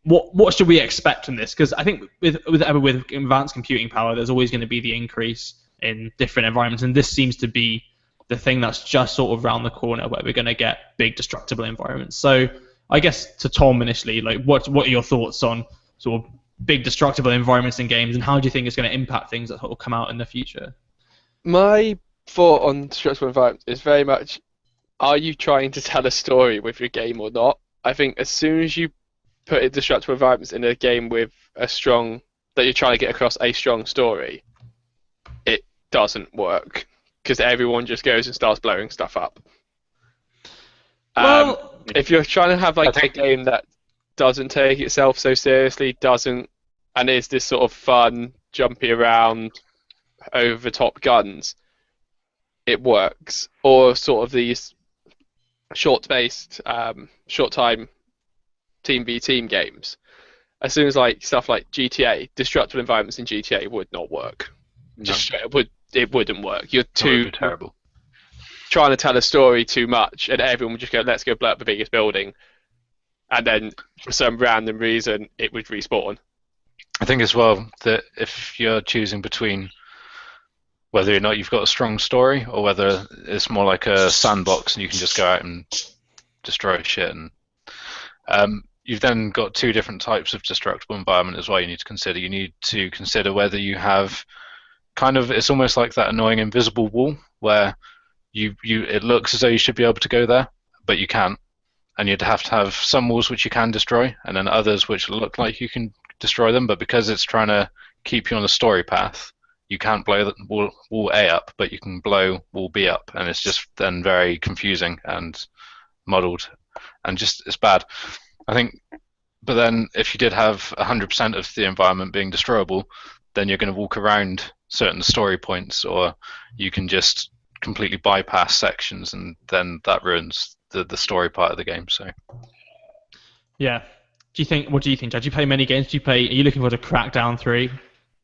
what should we expect from this? Because I think with advanced computing power, there's always going to be the increase in different environments, and this seems to be the thing that's just sort of around the corner where we're going to get big destructible environments. So I guess to Tom initially, like what are your thoughts on sort of big destructible environments in games, and how do you think it's going to impact things that will come out in the future? My thought on destructible environments is very much, are you trying to tell a story with your game or not? I think as soon as you put destructible environments in a game with that you're trying to get across a strong story, it doesn't work, because everyone just goes and starts blowing stuff up. Well, If you're trying to have a game that doesn't take itself so seriously, and is this sort of fun, jumpy around, over the top guns, it works. Or sort of these short-based, short-time team v team games. As soon as stuff like GTA, destructible environments in GTA would not work. No. It wouldn't work. You're That would too be terrible. trying to tell a story too much, and everyone would just go, let's go blow up the biggest building, and then for some random reason it would respawn. I think as well that if you're choosing between whether or not you've got a strong story or whether it's more like a sandbox and you can just go out and destroy shit, and you've then got two different types of destructible environment as well you need to consider. You need to consider whether you have it's almost like that annoying invisible wall where it looks as though you should be able to go there, but you can't. And you'd have to have some walls which you can destroy, and then others which look like you can destroy them, but because it's trying to keep you on a story path, you can't blow wall A up, but you can blow wall B up, and it's just then very confusing and muddled, and it's bad. I think, but then if you did have 100% of the environment being destroyable, then you're going to walk around certain story points, or you can just completely bypass sections, and then that ruins the story part of the game. So yeah. What do you think, Chad? Do you play many games? Are you looking forward to Crackdown 3?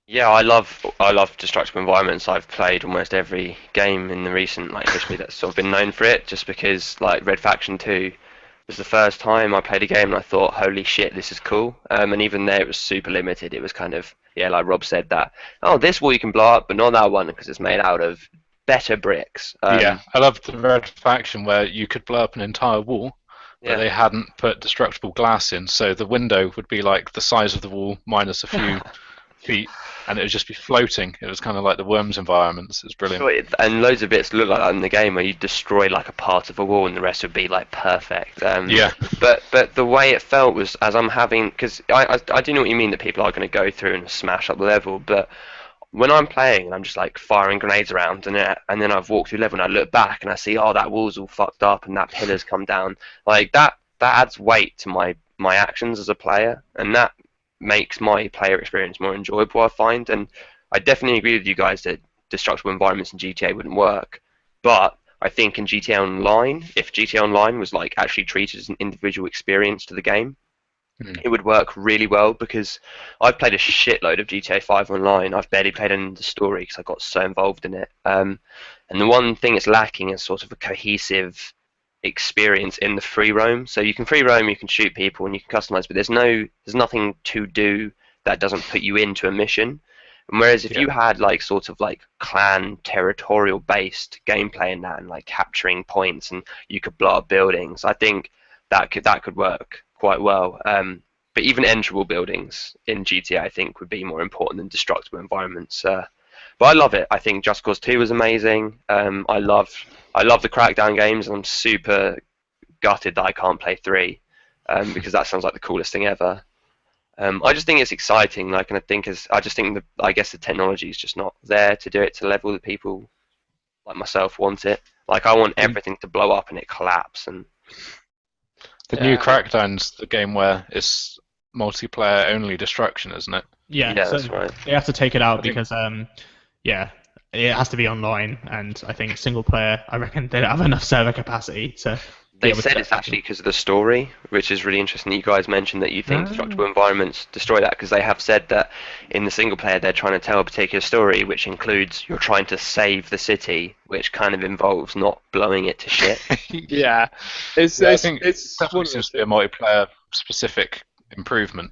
Yeah, I love destructible environments. I've played almost every game in the recent history that's sort of been known for it, just because Red Faction 2 was the first time I played a game and I thought, holy shit, this is cool. And even there, it was super limited. It was kind of, yeah, like Rob said, that, oh, this wall you can blow up, but not that one because it's made out of better bricks. Yeah, I loved the Red Faction where you could blow up an entire wall, but Yeah. they hadn't put destructible glass in, so the window would be like the size of the wall minus a few feet, and it would just be floating. It was kind of like the Worms environments. It was brilliant. And loads of bits look like that in the game where you destroy like a part of a wall and the rest would be like perfect. Yeah. But the way it felt was as I'm having, because I do know what you mean that people are going to go through and smash up the level, but when I'm playing and I'm just like firing grenades around and then I've walked through the level and I look back and I see, oh, that wall's all fucked up and that pillar's come down, like that adds weight to my actions as a player, and that makes my player experience more enjoyable, I find. And I definitely agree with you guys that destructible environments in GTA wouldn't work, but I think in GTA Online, if GTA Online was like actually treated as an individual experience to the game, it would work really well, because I've played a shitload of GTA 5 online. I've barely played any of the story because I got so involved in it. And the one thing it's lacking is sort of a cohesive experience in the free roam. So you can free roam, you can shoot people, and you can customize, but there's nothing to do that doesn't put you into a mission. And whereas if you had like sort of like clan territorial based gameplay in that, and like capturing points, and you could blow up buildings, I think that could work quite well. But even enterable buildings in GTA, I think, would be more important than destructible environments. But I love it. I think Just Cause 2 was amazing. I love the Crackdown games, and I'm super gutted that I can't play 3, because that sounds like the coolest thing ever. I just think it's exciting, and I guess the technology is just not there to do it to the level that people like myself want it. Like, I want everything to blow up and it collapse, and The new Crackdown's the game where it's multiplayer only destruction, isn't it? Yeah, yeah, so that's right. they have to take it out I think- because yeah, it has to be online, and I think single player, I reckon they don't have enough server capacity to. be They able said to- it's actually because of the story, which is really interesting that you guys mentioned that you think destructible environments destroy that, because they have said that in the single player they're trying to tell a particular story, which includes you're trying to save the city, which kind of involves not blowing it to shit. Yeah, it's I it's, think it's it one definitely of seems those to be a multiplayer specific improvement.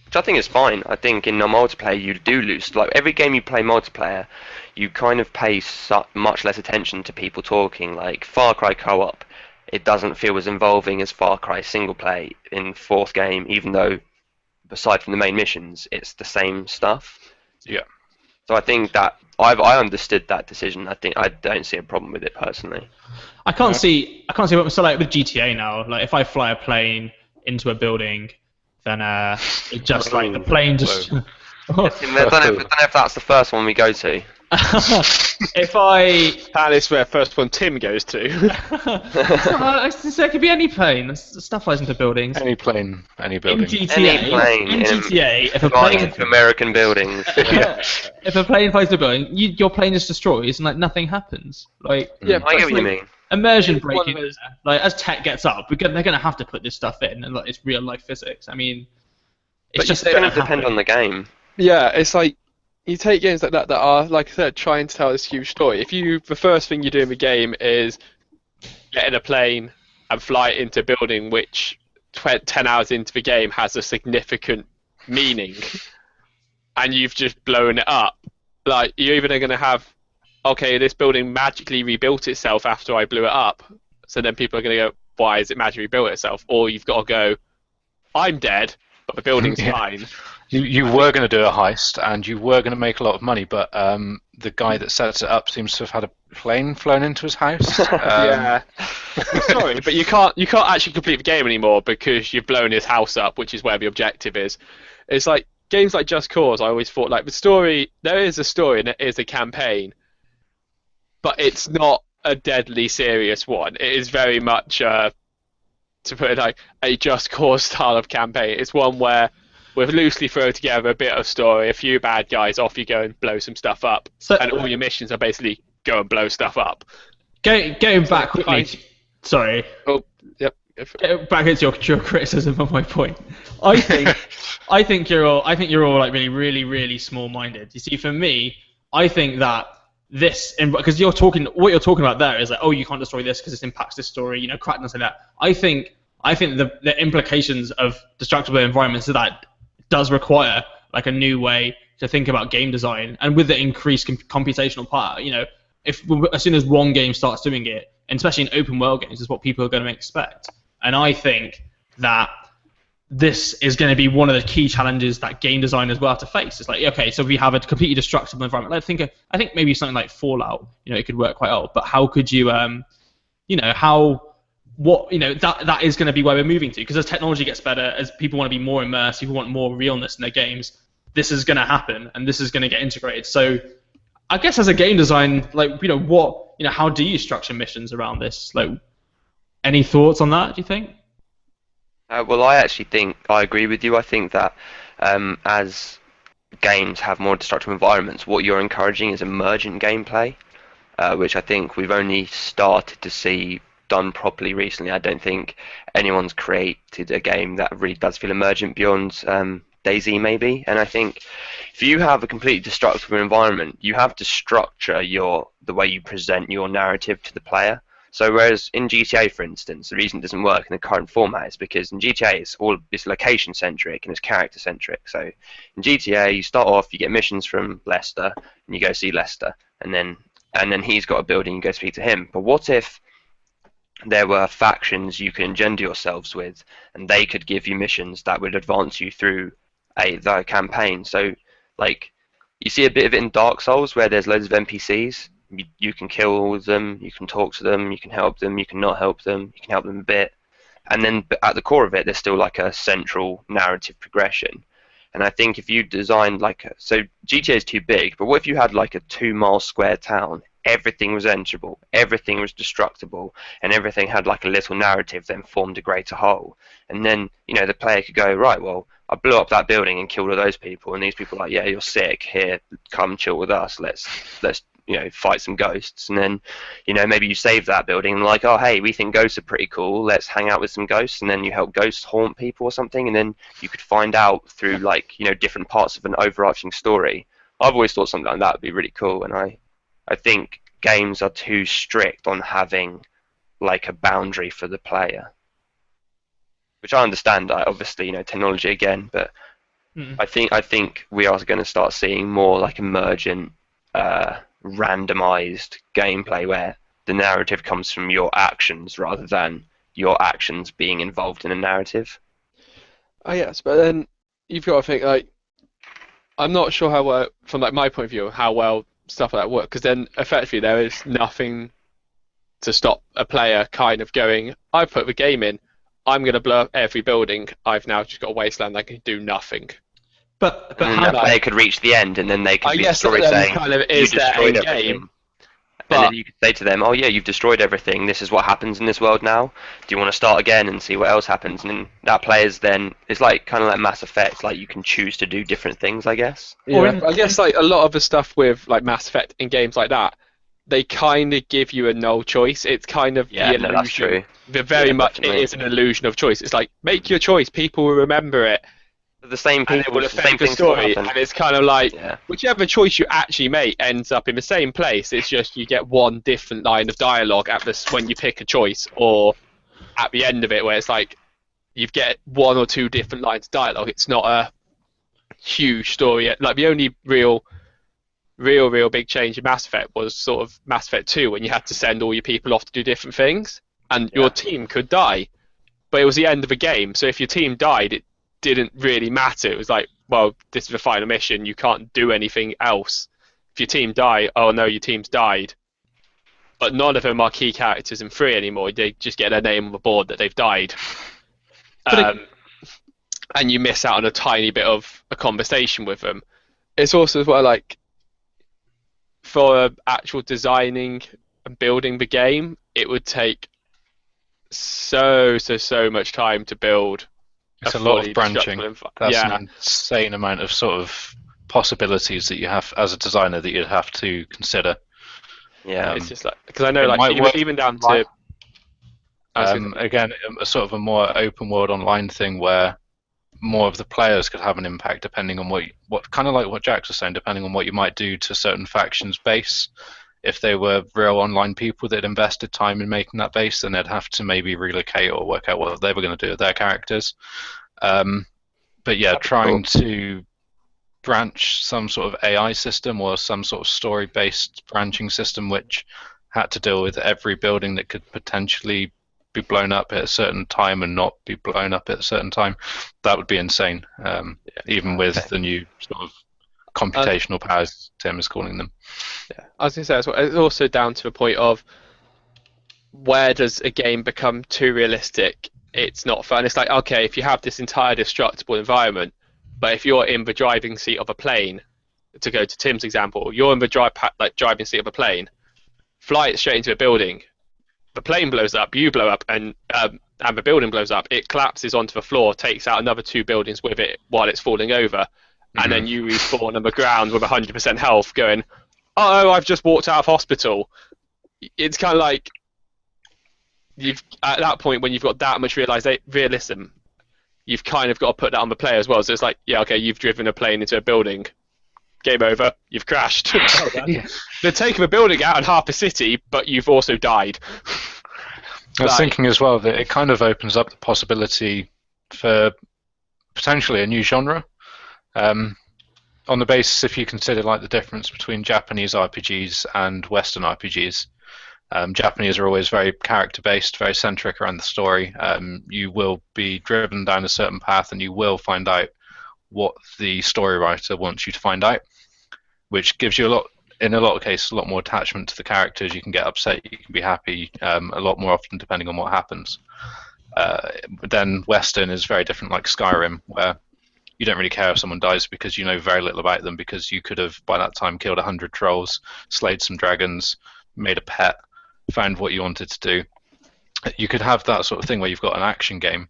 Which I think is fine. I think in a multiplayer you do lose. Like every game you play multiplayer, you kind of pay much less attention to people talking. Like Far Cry co-op, it doesn't feel as involving as Far Cry single play in fourth game, even though aside from the main missions, it's the same stuff. Yeah. So I think that I understood that decision. I think I don't see a problem with it personally. I can't see what so like with GTA now. Like if I fly a plane into a building, then it just like the plane just. I don't know if that's the first one we go to. If I That is where first one Tim goes to. so it could be any plane. Stuff flies into buildings. Any plane, any In building. GTA, Any plane in in- GTA, if a Flying plane into American buildings. if a plane flies into a building, your plane just destroys and like nothing happens. Like Yeah, I get what you mean. immersion It's one breaking. of those- Like as tech gets up, they're going to have to put this stuff in, and like it's real life physics. I mean, it's But just it's going to gonna depend happen. on the game. Yeah, it's like you take games like that are, like I said, trying to tell this huge story. If the first thing you do in the game is get in a plane and fly it into a building which 10 hours into the game has a significant meaning, and you've just blown it up, like you're either going to have, okay, this building magically rebuilt itself after I blew it up, so then people are going to go, why is it magically rebuilt itself? Or you've got to go, I'm dead, but the building's Yeah. fine. You were going to do a heist and you were going to make a lot of money, but the guy that sets it up seems to have had a plane flown into his house. Yeah. Sorry, but you can't actually complete the game anymore because you've blown his house up, which is where the objective is. It's like games like Just Cause. I always thought like the story. There is a story and it is a campaign, but it's not a deadly serious one. It is very much, to put it like, a Just Cause style of campaign. It's one where we've loosely thrown together a bit of story, a few bad guys, off you go and blow some stuff up, So- and all your missions are basically go and blow stuff up. Going back quickly. Sorry. Oh, yep. back into your criticism of my point. I think you're all like really small-minded. You see, for me, I think that because what you're talking about there is like, oh, you can't destroy this because this impacts this story, crackdowns like that. I think the implications of destructible environments is that does require like a new way to think about game design, and with the increased computational power, if as soon as one game starts doing it, and especially in open world games, is what people are going to expect. And I think that this is going to be one of the key challenges that game designers will have to face. It's like, okay, so we have a completely destructible environment. I think maybe something like Fallout, it could work quite well. But how could you, that is going to be where we're moving to. Because as technology gets better, as people want to be more immersed, people want more realness in their games, this is going to happen, and this is going to get integrated. So I guess as a game design, how do you structure missions around this? Like, any thoughts on that, do you think? Well, I actually think I agree with you. I think that as games have more destructible environments, what you're encouraging is emergent gameplay, which I think we've only started to see done properly recently. I don't think anyone's created a game that really does feel emergent beyond DayZ maybe. And I think if you have a completely destructible environment, you have to structure the way you present your narrative to the player. So whereas in GTA, for instance, the reason it doesn't work in the current format is because in GTA it's location centric and it's character centric. So in GTA you start off, you get missions from Lester and you go see Lester, and then he's got a building, you go speak to him. But what if there were factions you could engender yourselves with, and they could give you missions that would advance you through the campaign? So like you see a bit of it in Dark Souls where there's loads of NPCs. You can kill all of them, you can talk to them, you can help them, you can not help them, you can help them a bit. And then at the core of it, there's still like a central narrative progression. And I think if you designed so GTA is too big, but what if you had like a 2-mile square town? Everything was enterable, everything was destructible, and everything had like a little narrative that formed a greater whole. And then, the player could go, right, well, I blew up that building and killed all those people, and these people are like, yeah, you're sick, here, come chill with us, let's fight some ghosts. And then, maybe you save that building and like, oh, hey, we think ghosts are pretty cool, let's hang out with some ghosts. And then you help ghosts haunt people or something, and then you could find out through different parts of an overarching story. I've always thought something like that would be really cool, and I think games are too strict on having like a boundary for the player, which I understand. Obviously, technology again, but I think we are going to start seeing more like emergent, randomized gameplay where the narrative comes from your actions rather than your actions being involved in a narrative. Oh yes, but then you've got to think like, I'm not sure how well, from like my point of view, how well stuff like that work, because then effectively there is nothing to stop a player kind of going, I put the game in, I'm going to blow up every building, I've now just got a wasteland, I can do nothing. But and how that player could reach the end, and then they could I be guess story that saying, kind of you is their destroyed end everything. game. And then you could say to them, oh yeah, you've destroyed everything, this is what happens in this world now, do you want to start again and see what else happens? And then that player's then, it's like kind of like Mass Effect, like you can choose to do different things, I guess. Yeah, I guess like a lot of the stuff with like Mass Effect in games like that, they kind of give you a null choice. It's kind of the illusion. That's true. Very much definitely. It is an illusion of choice. It's like, make your choice, people will remember it. The same people, and it will the same affect the things story, happen. and it's kind of like whichever choice you actually make ends up in the same place. It's just you get one different line of dialogue at this when you pick a choice, or at the end of it where it's like you get one or two different lines of dialogue. It's not a huge story. Like the only real big change in Mass Effect was sort of Mass Effect 2 when you had to send all your people off to do different things, and your team could die, but it was the end of the game. So if your team died, it didn't really matter. It was like, well, this is the final mission, you can't do anything else. If your team die, oh no, your team's died. But none of them are key characters in 3 anymore. They just get their name on the board that they've died. And you miss out on a tiny bit of a conversation with them. It's also as well like, for actual designing and building the game, it would take so much time to build. It's a lot of branching. That's an insane amount of sort of possibilities that you have as a designer that you'd have to consider. Yeah, it's just like, because I know like even down to Again, a sort of a more open world online thing where more of the players could have an impact depending on what kind of like what Jax was saying, depending on what you might do to certain factions' base. If they were real online people that invested time in making that base, then they'd have to maybe relocate or work out what they were going to do with their characters. But yeah, trying to branch some sort of AI system or some sort of story-based branching system which had to deal with every building that could potentially be blown up at a certain time and not be blown up at a certain time, that would be insane. Even with the new sort of computational powers Tim is calling them. Yeah, I was going to say as well, it's also down to a point of where does a game become too realistic? It's not fun. It's like, okay, if you have this entire destructible environment, but if you're in the driving seat of a plane, to go to Tim's example, you're in the driving seat of a plane, fly it straight into a building, the plane blows up, you blow up, and the building blows up. It collapses onto the floor, takes out another 2 buildings with it while it's falling over, and then you respawn on the ground with 100% health, going, "Oh, I've just walked out of hospital." It's kind of like you've at that point when you've got that much realism, you've kind of got to put that on the player as well. So it's like, yeah, okay, you've driven a plane into a building. Game over. You've crashed. They're taking the building out and half the city, but you've also died. I was thinking as well that it kind of opens up the possibility for potentially a new genre. On the basis, if you consider like the difference between Japanese RPGs and Western RPGs, Japanese are always very character-based, very centric around the story. You will be driven down a certain path, and you will find out what the story writer wants you to find out, which gives you in a lot of cases, a lot more attachment to the characters. You can get upset, you can be happy, a lot more often depending on what happens. But then Western is very different, like Skyrim, where you don't really care if someone dies because you know very little about them, because you could have by that time killed 100 trolls, slayed some dragons, made a pet, found what you wanted to do. You could have that sort of thing where you've got an action game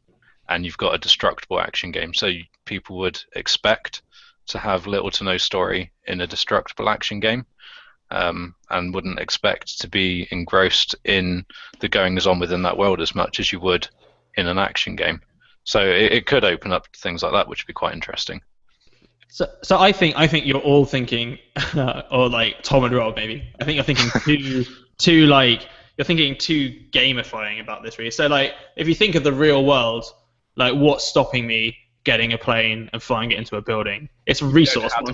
and you've got a destructible action game. So people would expect to have little to no story in a destructible action game, and wouldn't expect to be engrossed in the goings on within that world as much as you would in an action game. So it could open up things like that, which would be quite interesting. So I think you're all thinking, or like Tom and Rob maybe. I think you're thinking too like you're thinking too gamifying about this really. So like if you think of the real world, like what's stopping me getting a plane and flying it into a building? It's a resource. I have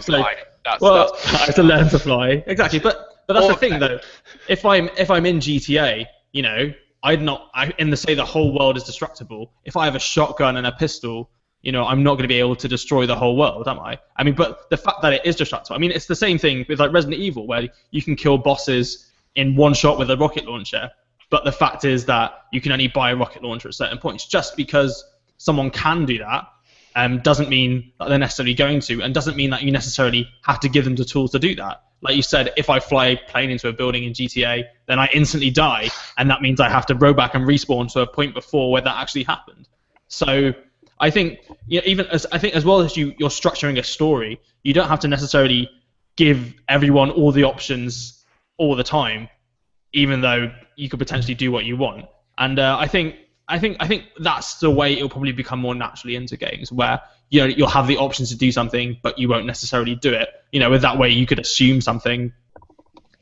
to learn to fly. Exactly, but that's the thing though. If I'm in GTA, you know, say the whole world is destructible. If I have a shotgun and a pistol, you know, I'm not going to be able to destroy the whole world, am I? I mean, but the fact that it is destructible. I mean, it's the same thing with like Resident Evil, where you can kill bosses in one shot with a rocket launcher. But the fact is that you can only buy a rocket launcher at certain points. Just because someone can do that doesn't mean that they're necessarily going to, and doesn't mean that you necessarily have to give them the tools to do that. Like you said, if I fly a plane into a building in GTA, then I instantly die, and that means I have to row back and respawn to a point before where that actually happened. So I think, you know, as well as you're structuring a story, you don't have to necessarily give everyone all the options all the time, even though you could potentially do what you want. And I think that's the way it'll probably become more naturally into games, where you know you'll have the options to do something, but you won't necessarily do it. You know, with that way you could assume something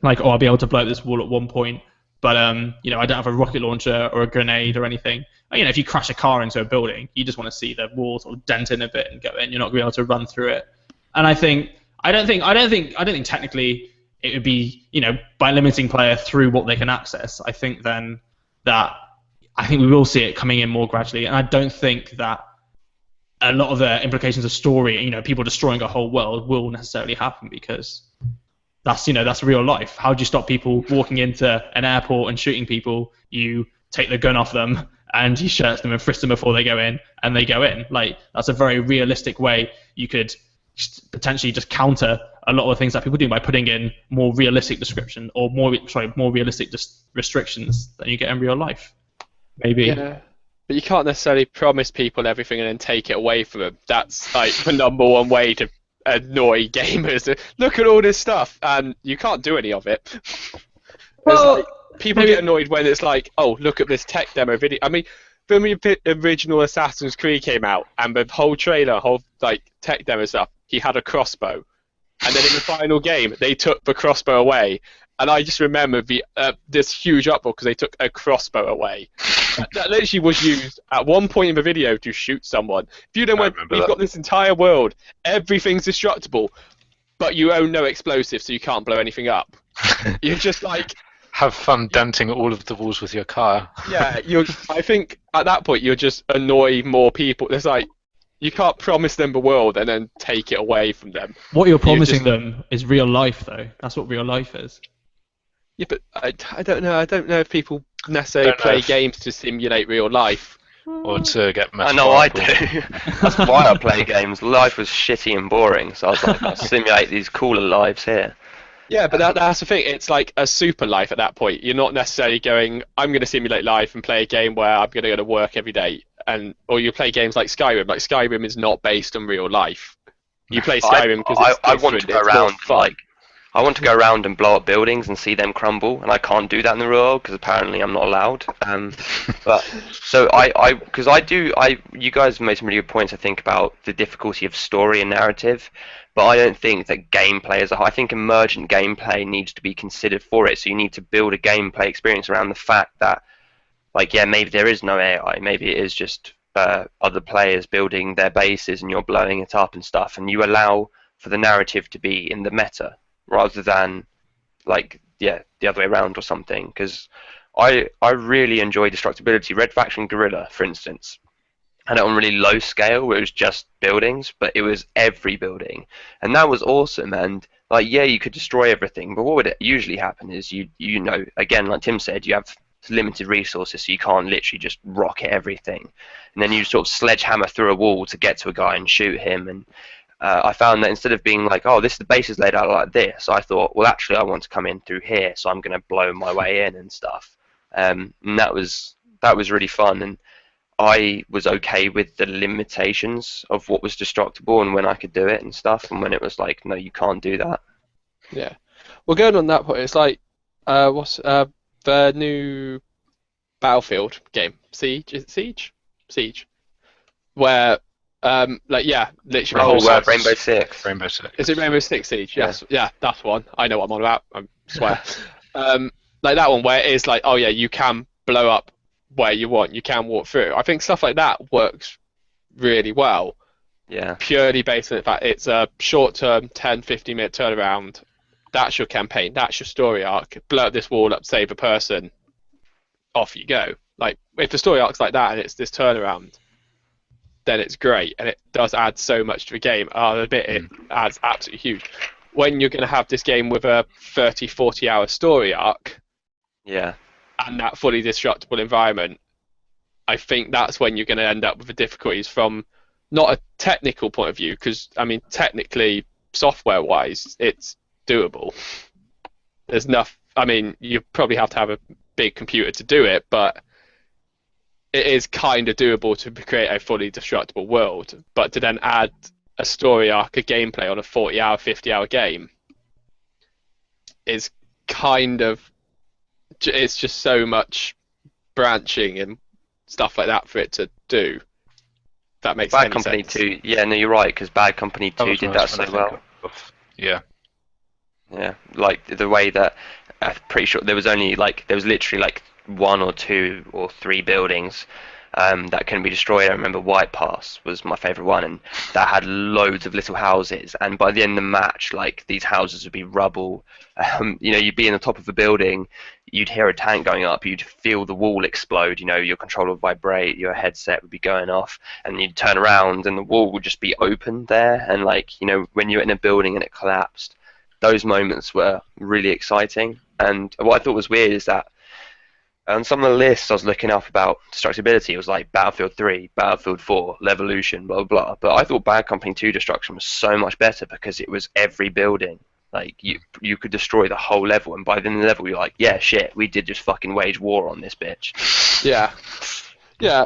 like, oh, I'll be able to blow up this wall at one point, but you know, I don't have a rocket launcher or a grenade or anything. You know, if you crash a car into a building, you just want to see the wall sort of dent in a bit and go in. You're not going to be able to run through it. And I don't think technically it would be, you know, by limiting player through what they can access. I think we will see it coming in more gradually, and I don't think that a lot of the implications of story, you know, people destroying a whole world, will necessarily happen, because that's real life. How do you stop people walking into an airport and shooting people? You take the gun off them and you shoot them and frisk them before they go in, and they go in. Like, that's a very realistic way you could potentially just counter a lot of the things that people do by putting in more realistic description, or more realistic restrictions than you get in real life. Maybe. Yeah, but you can't necessarily promise people everything and then take it away from them. That's like the number one way to annoy gamers. Look at all this stuff, and you can't do any of it. Well, people get annoyed when it's like, oh, look at this tech demo video. I mean, when the original Assassin's Creed came out and the whole trailer, tech demo stuff, he had a crossbow, and then in the final game they took the crossbow away, and I just remember this huge uproar because they took a crossbow away. That literally was used at one point in the video to shoot someone. If you then went, we've got this entire world, everything's destructible, but you own no explosives, so you can't blow anything up. You're just like. Have fun denting all of the walls with your car. Yeah, I think at that point you'll just annoy more people. There's like, you can't promise them the world and then take it away from them. What you're promising them is real life, though. That's what real life is. Yeah, but I don't know. I don't know if people necessarily play games to simulate real life. Or to get I know I do. That's why I play games. Life was shitty and boring, so I was like, I'll simulate these cooler lives here. Yeah, but that's the thing. It's like a super life at that point. You're not necessarily going, I'm going to simulate life and play a game where I'm going to go to work every day. Or you play games like Skyrim. Like, Skyrim is not based on real life. You play Skyrim because it's I want to go around, I want to go around and blow up buildings and see them crumble, and I can't do that in the real world because apparently I'm not allowed. But so you guys made some really good points. I think about the difficulty of story and narrative, but I don't think that gameplay as a whole. I think emergent gameplay needs to be considered for it. So you need to build a gameplay experience around the fact that, like, yeah, maybe there is no AI, maybe it is just other players building their bases and you're blowing it up and stuff, and you allow for the narrative to be in the meta rather than the other way around or something. Because I really enjoy Destructibility. Red Faction Guerrilla, for instance, had it on really low scale where it was just buildings, but it was every building, and that was awesome. And you could destroy everything, but what would usually happen is you know, again, like Tim said, you have limited resources, so you can't literally just rocket everything, and then you sort of sledgehammer through a wall to get to a guy and shoot him. And I found that instead of being like, oh, the base is laid out like this, I thought, well, actually, I want to come in through here, so I'm going to blow my way in and stuff. And that was really fun, and I was okay with the limitations of what was destructible and when I could do it and stuff, and when it was like, no, you can't do that. Yeah. Well, going on that point, it's like, what's the new Battlefield game? Siege? Is it Siege? Siege. Where, literally. Rainbow Six. Rainbow Six. Is it Rainbow Six Siege? Yes. Yeah, that's one. I know what I'm on about. I swear. Like that one where it is like, oh yeah, you can blow up where you want. You can walk through. I think stuff like that works really well. Yeah. Purely based on the fact it's a short-term 10-15 minute turnaround. That's your campaign. That's your story arc. Blow this wall up, save a person. Off you go. Like, if the story arc's like that and it's this turnaround, then it's great, and it does add so much to the game. It adds absolutely huge. When you're going to have this game with a 30-40 hour story arc, yeah, and that fully destructible environment, I think that's when you're going to end up with the difficulties from not a technical point of view, because, I mean, technically, software-wise, it's doable. There's enough. I mean, you probably have to have a big computer to do it, but it is kind of doable to create a fully destructible world. But to then add a story arc, a gameplay on a 40-hour, 50-hour game is kind of, it's just so much branching and stuff like that for it to do. That makes Bad any Company sense. 2, yeah, no, you're right, because Bad Company 2 did that so well. Yeah. Yeah, like the way that I'm pretty sure there was literally like 1 or 2 or 3 buildings that couldn't be destroyed. I remember White Pass was my favourite one, and that had loads of little houses. And by the end of the match, like, these houses would be rubble. You'd be in the top of a building, you'd hear a tank going up, you'd feel the wall explode. Your controller would vibrate, your headset would be going off, and you'd turn around and the wall would just be open there. And when you're in a building and it collapsed, those moments were really exciting. And what I thought was weird is that on some of the lists I was looking up about destructibility, it was like Battlefield 3, Battlefield 4, Levolution, blah, blah, blah. But I thought Bad Company 2 Destruction was so much better because it was every building. Like, you could destroy the whole level, and by the end of the level, you're like, yeah, shit, we did just fucking wage war on this bitch. Yeah. Yeah,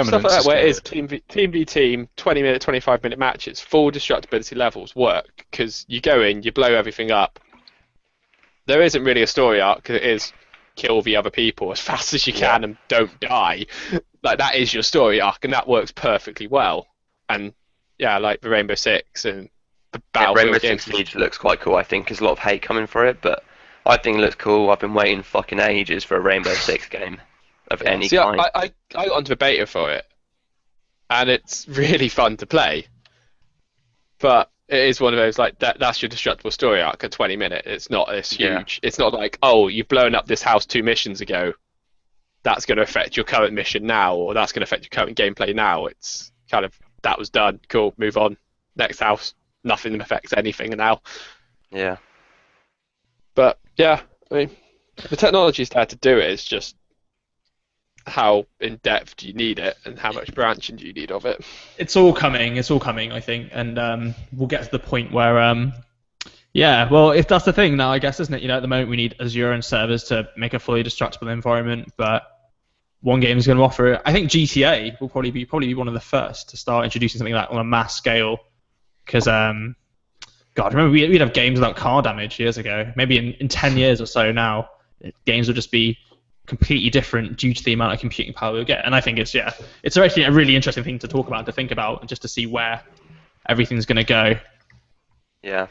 stuff like that where it is team v team, 20-minute, 25-minute matches, full destructibility levels work, because you go in, you blow everything up. There isn't really a story arc, 'cause it is kill the other people as fast as you can and don't die. Like, that is your story arc, and that works perfectly well. And yeah, like the Rainbow Six and the Battlefield Rainbow games. Six Siege looks quite cool. I think there's a lot of hate coming for it, but I think it looks cool. I've been waiting fucking ages for a Rainbow Six game of any See, kind. I got onto the beta for it, and it's really fun to play. But it is one of those, like, that's your Destructible story arc, a 20-minute. It's not this huge. It's not like, oh, you've blown up this house 2 missions ago. That's going to affect your current mission now, or that's going to affect your current gameplay now. It's kind of, that was done. Cool, move on. Next house. Nothing affects anything now. Yeah. But yeah, I mean, the technology's there to do it. It's just how in depth do you need it, and how much branching do you need of it. It's all coming. It's all coming, I think, and we'll get to the point where, yeah. Well, if that's the thing now, I guess, isn't it? You know, at the moment we need Azure and servers to make a fully destructible environment, but one game is going to offer it. I think GTA will probably be one of the first to start introducing something like that on a mass scale, because God, remember we'd have games without car damage years ago. Maybe in 10 years or so now, games will just be completely different due to the amount of computing power we'll get. And I think it's actually a really interesting thing to talk about, to think about, and just to see where everything's going to go. Yeah.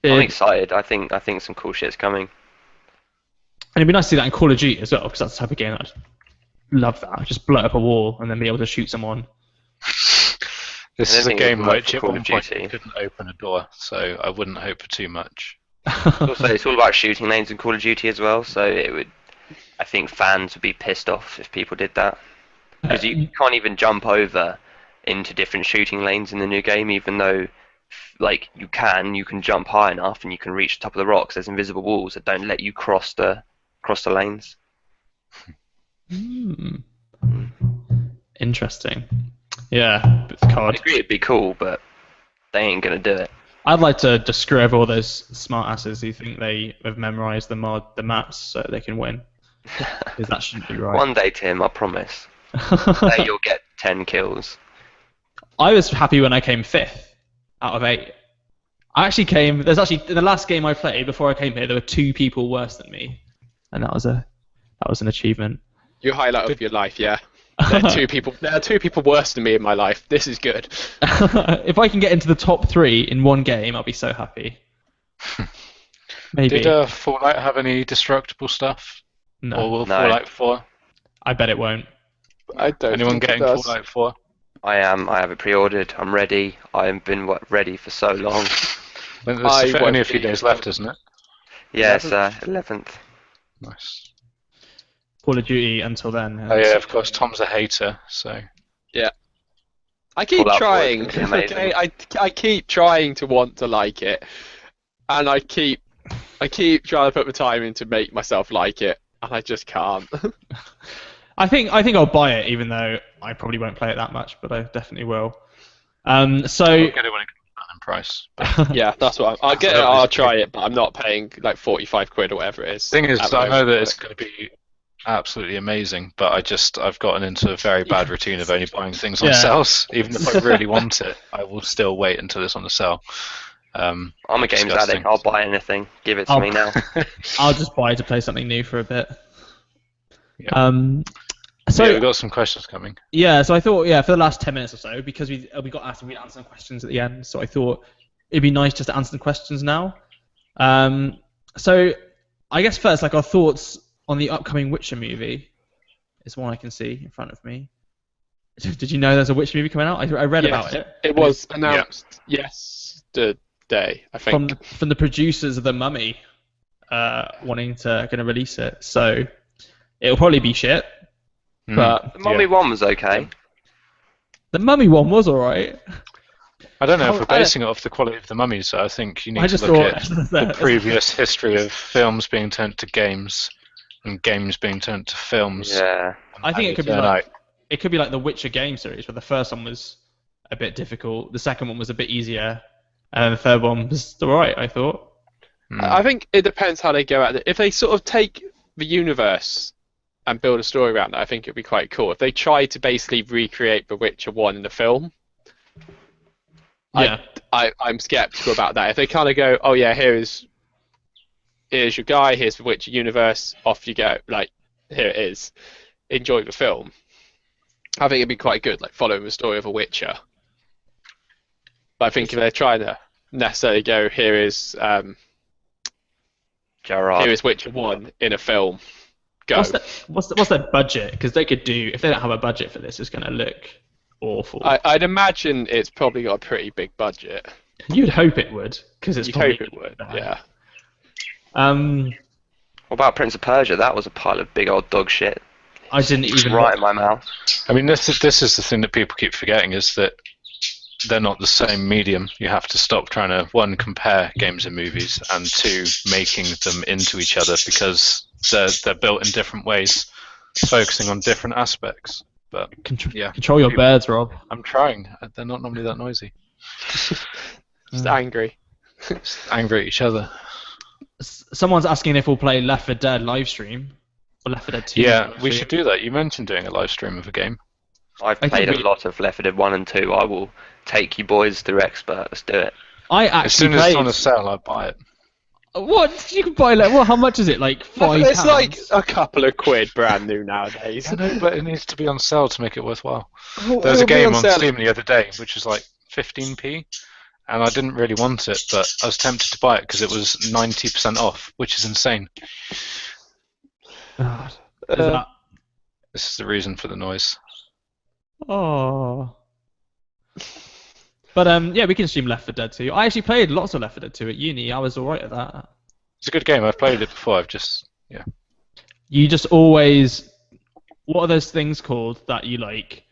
I'm excited. I think some cool shit's coming. And it'd be nice to see that in Call of Duty as well, because that's the type of game I'd love that. Just blow up a wall and then be able to shoot someone. This is a game which at Call one of point Duty. couldn't open a door, so I wouldn't hope for too much. Also, it's all about shooting lanes in Call of Duty as well, so I think fans would be pissed off if people did that. Because you can't even jump over into different shooting lanes in the new game, even though, like, you can jump high enough and you can reach the top of the rocks. There's invisible walls that don't let you cross the lanes. Interesting. Yeah, but I agree it'd be cool, but they ain't gonna do it. I'd like to just screw over all those smart asses who think they have memorized the maps so they can win. Because that shouldn't be right. One day, Tim, I promise. That you'll get 10 kills. I was happy when I came 5th out of 8. There's actually, in the last game I played before I came here, there were 2 people worse than me. And that was an achievement. Your highlight of your life, yeah. There are 2 people worse than me in my life. This is good. If I can get into the top 3 in one game, I'll be so happy. Maybe. Did Fallout have any destructible stuff? No. Or will No. Fallout 4? I bet it won't. I don't Anyone think it getting does. Fallout 4? I have it pre-ordered. I'm ready. I've been ready for so long. There's I only won't a few be. days left, isn't it? Yeah, it's 11th. Nice. Call of Duty until then. Oh yeah, of course. Tom's a hater, so I keep Fallout 4 is trying. gonna be amazing. Okay, I keep trying to want to like it, and I keep trying to put the time in to make myself like it, and I just can't. I think I'll buy it, even though I probably won't play it that much, but I definitely will. So I'll get it when it comes down in price. Yeah, that's what I'll get it. I'll try it, but I'm not paying like 45 quid or whatever it is. Thing is, at the I know moment. that it's going to be absolutely amazing, but I've gotten into a very bad routine of only buying things on Yeah. sales. Even if I really want it, I will still wait until it's on the sale. I'm a games Disgusting. addict. I'll buy anything. Give it to me now. I'll just buy to play something new for a bit. Yeah. So Yeah, we've got some questions coming. yeah, so I thought for the last 10 minutes or so, because we got asked if we'd answer some questions at the end, so I thought it'd be nice just to answer the questions now. So I guess first, like, our thoughts on the upcoming Witcher movie is one I can see in front of me. Did you know there's a Witcher movie coming out? I read about it. It was announced yesterday, I think. From the producers of The Mummy, going to release it. So it'll probably be shit. But The Mummy 1 was okay. The Mummy one was alright. I don't know if we're basing it off the quality of the mummies. I think you need I to just look thought at the previous history of films being turned to games and games being turned to films. Yeah. I think How it could they be turn like out. it could be like the Witcher game series, where the first one was a bit difficult, the second one was a bit easier, and the third one was alright, I thought. I think it depends how they go at it. If they sort of take the universe and build a story around it, I think it'd be quite cool. If they try to basically recreate The Witcher 1 in the film, Yeah. I'm skeptical about that. If they kind of go, oh yeah, here is here's your guy, here's the Witcher universe, off you go. Like, here it is. Enjoy the film. I think it'd be quite good, like following the story of a Witcher. But I think if they're trying to necessarily go, here is Gerard. Witcher 1 in a film. Go. What's their budget? Because they could do, if they don't have a budget for this, it's going to look awful. I'd imagine it's probably got a pretty big budget. You'd hope it would, because it's You'd probably hope it would, bad. yeah. What about Prince of Persia? That was a pile of big old dog shit. I didn't even Right in my mouth. I mean, this is the thing that people keep forgetting, is that they're not the same medium. You have to stop trying to, one, compare games and movies, and two, making them into each other, because they're built in different ways, focusing on different aspects. But yeah, Control your birds, Rob. I'm trying. They're not normally that noisy. Just angry. Just angry at each other. Someone's asking if we'll play Left 4 Dead live stream. Or Left 4 Dead 2. Yeah, we should do that. You mentioned doing a live stream of a game. I've I played think a lot of Left 4 Dead 1 and 2. I will take you boys through expert. Let's do it. I As actually soon as played. it's on a sale, I'll buy it. What? You can buy like what? How much is it? Like £5? It's like a couple of quid brand new nowadays. I know, but it needs to be on sale to make it worthwhile. There was It'll a be game on on sale. Steam the other day, which was like 15p, and I didn't really want it, but I was tempted to buy it because it was 90% off, which is insane. God. Is that... This is the reason for the noise. Oh. But yeah, we can stream Left 4 Dead 2. I actually played lots of Left 4 Dead 2 at uni. I was alright at that. It's a good game. I've played it before. I've just, yeah. You just always. What are those things called that you like?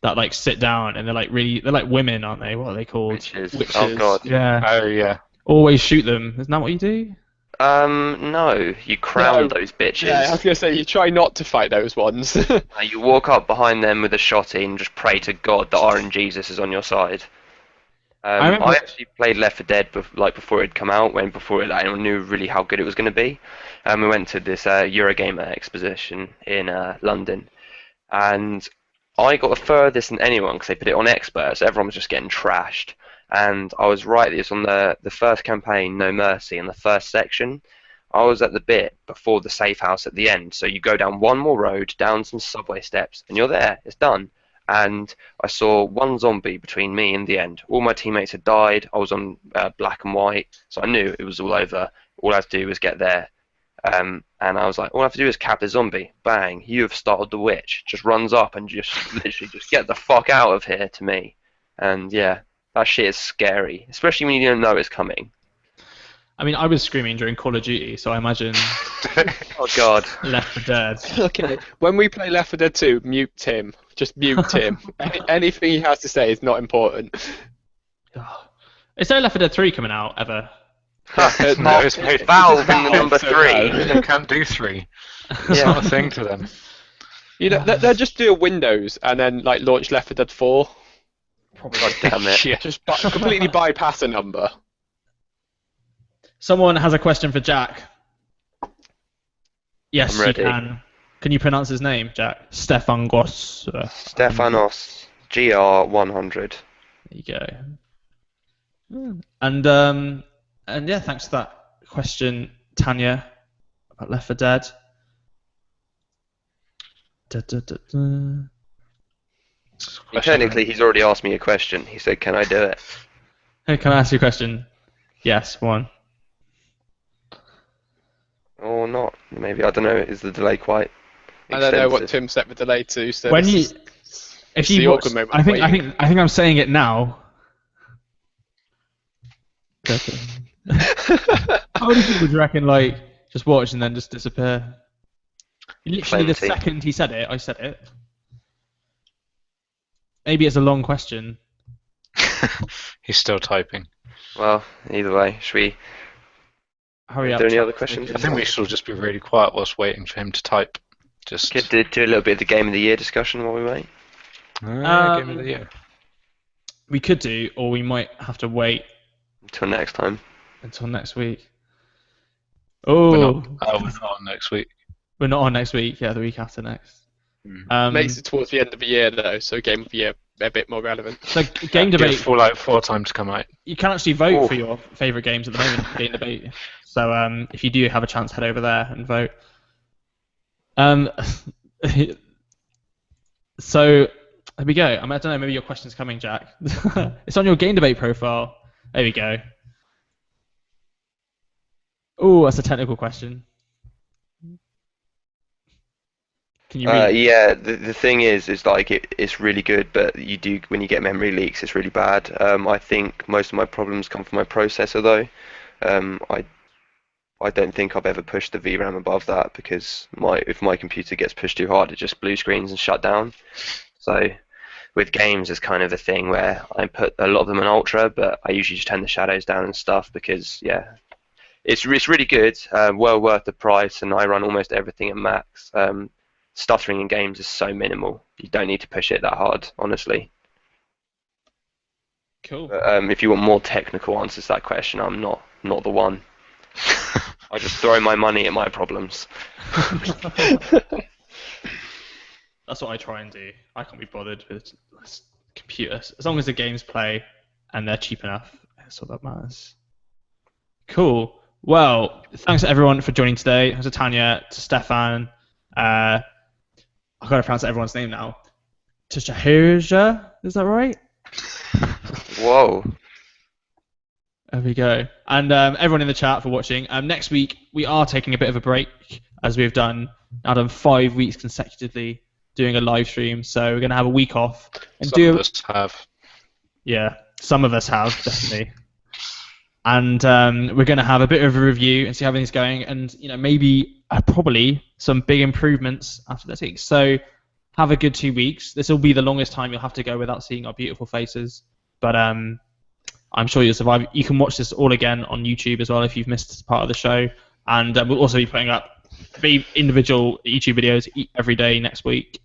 That like sit down and they're like really. They're like women, aren't they? What are they called? Witches. Witches. Oh god. Yeah. Oh yeah. Always shoot them. Isn't that what you do? No. You crown No. those bitches. Yeah, I was going to say, you try not to fight those ones. You walk up behind them with a shotty and just pray to God that RNGesus is on your side. I remember- I actually played Left 4 Dead before it came out, before anyone knew really how good it was going to be. We went to this Eurogamer exposition in London, and I got the furthest than anyone because they put it on expert, so everyone was just getting trashed. And I was right. It was on the first campaign, No Mercy, in the first section. I was at the bit before the safe house at the end. So you go down one more road, down some subway steps, and you're there. It's done. And I saw one zombie between me and the end. All my teammates had died. I was on black and white, so I knew it was all over. All I had to do was get there. And I was like, all I have to do is cap the zombie. Bang, you have started the witch. Just runs up and just literally just get the fuck out of here to me. And yeah, that shit is scary, especially when you don't know it's coming. I mean, I was screaming during Call of Duty, so I imagine Oh god. Left 4 Dead. Okay, when we play Left 4 Dead 2, mute Tim. Just mute Tim. Anything he has to say is not important. Is there Left 4 Dead 3 coming out ever? No, it's made Valve in the number so 3. They can't do 3. It's Yeah. not a thing to them. You know, they'll just do a Windows and then like launch Left 4 Dead 4. God damn it. Yeah. Just completely bypass a number. Someone has a question for Jack. Yes, I'm ready. you can. Can you pronounce his name, Jack? Stefan Goss. Stefanos GR100. There you go. And yeah, thanks for that question, Tanya, about Left 4 Dead. Technically, he's already asked me a question. He said, "Can I do it?" Hey, can I ask you a question? Yes, one. Or not? Maybe, I don't know. Is the delay quite I don't know what extensive? Tim set the delay to. So When this you, is- if it's the you, watch, awkward moment I think waiting. I'm saying it now. How many people do you reckon like just watch and then just disappear? Literally the Plenty. second he said it, I said it. Maybe it's a long question. He's still typing. Well, either way, should we? Hurry Are up. there any Chuck. other questions? I think we should just be really quiet whilst waiting for him to type. Just Could do a little bit of the game of the year discussion while we wait. Game of the year. We could do, or we might have to wait Until next time. until next week. We're Oh, not on next week. we're not on next week. Yeah, the week after next. Mm. makes it towards the end of the year though, so game of the year a bit more relevant. So game Give debate, Fallout 4 time to come out. you can actually vote Oof. for your favourite games at the moment in game debate. So if you do have a chance, head over there and vote. So there we go. I don't know, maybe your question's coming, Jack. It's on your game debate profile. There we go. Oh, that's a technical question. Can you read? Yeah, the thing is like it's really good, but when you get memory leaks, it's really bad. I think most of my problems come from my processor though. I don't think I've ever pushed the VRAM above that because if my computer gets pushed too hard, it just blue screens and shut down. So with games, it's kind of a thing where I put a lot of them on ultra, but I usually just turn the shadows down and stuff because yeah, it's really good, well worth the price, and I run almost everything at max. Stuttering in games is so minimal. You don't need to push it that hard, honestly. Cool. But, if you want more technical answers to that question, I'm not the one. I just throw my money at my problems. That's what I try and do. I can't be bothered with computers. As long as the games play and they're cheap enough, that's all that matters. Cool. Well, thanks everyone for joining today. Thanks to Tanya, to Stefan. I've got to pronounce everyone's name now. To Shahirja, is that right? Whoa. There we go. And everyone in the chat for watching. Next week, we are taking a bit of a break, as we've done 5 weeks consecutively doing a live stream. So we're going to have a week off. And Some of us have. Yeah, some of us have, definitely. And we're going to have a bit of a review and see how everything's going. And, maybe probably some big improvements after this week. So have a good 2 weeks. This will be the longest time you'll have to go without seeing our beautiful faces. But I'm sure you'll survive. You can watch this all again on YouTube as well if you've missed part of the show. And we'll also be putting up individual YouTube videos every day next week.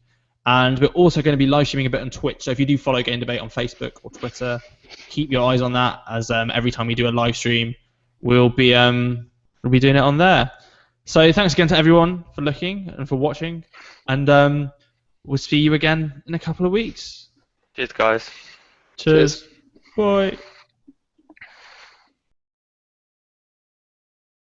And we're also going to be live streaming a bit on Twitch. So if you do follow Game Debate on Facebook or Twitter, keep your eyes on that, as every time we do a live stream, we'll be doing it on there. So thanks again to everyone for looking and for watching. And we'll see you again in a couple of weeks. Cheers, guys. Cheers. Bye.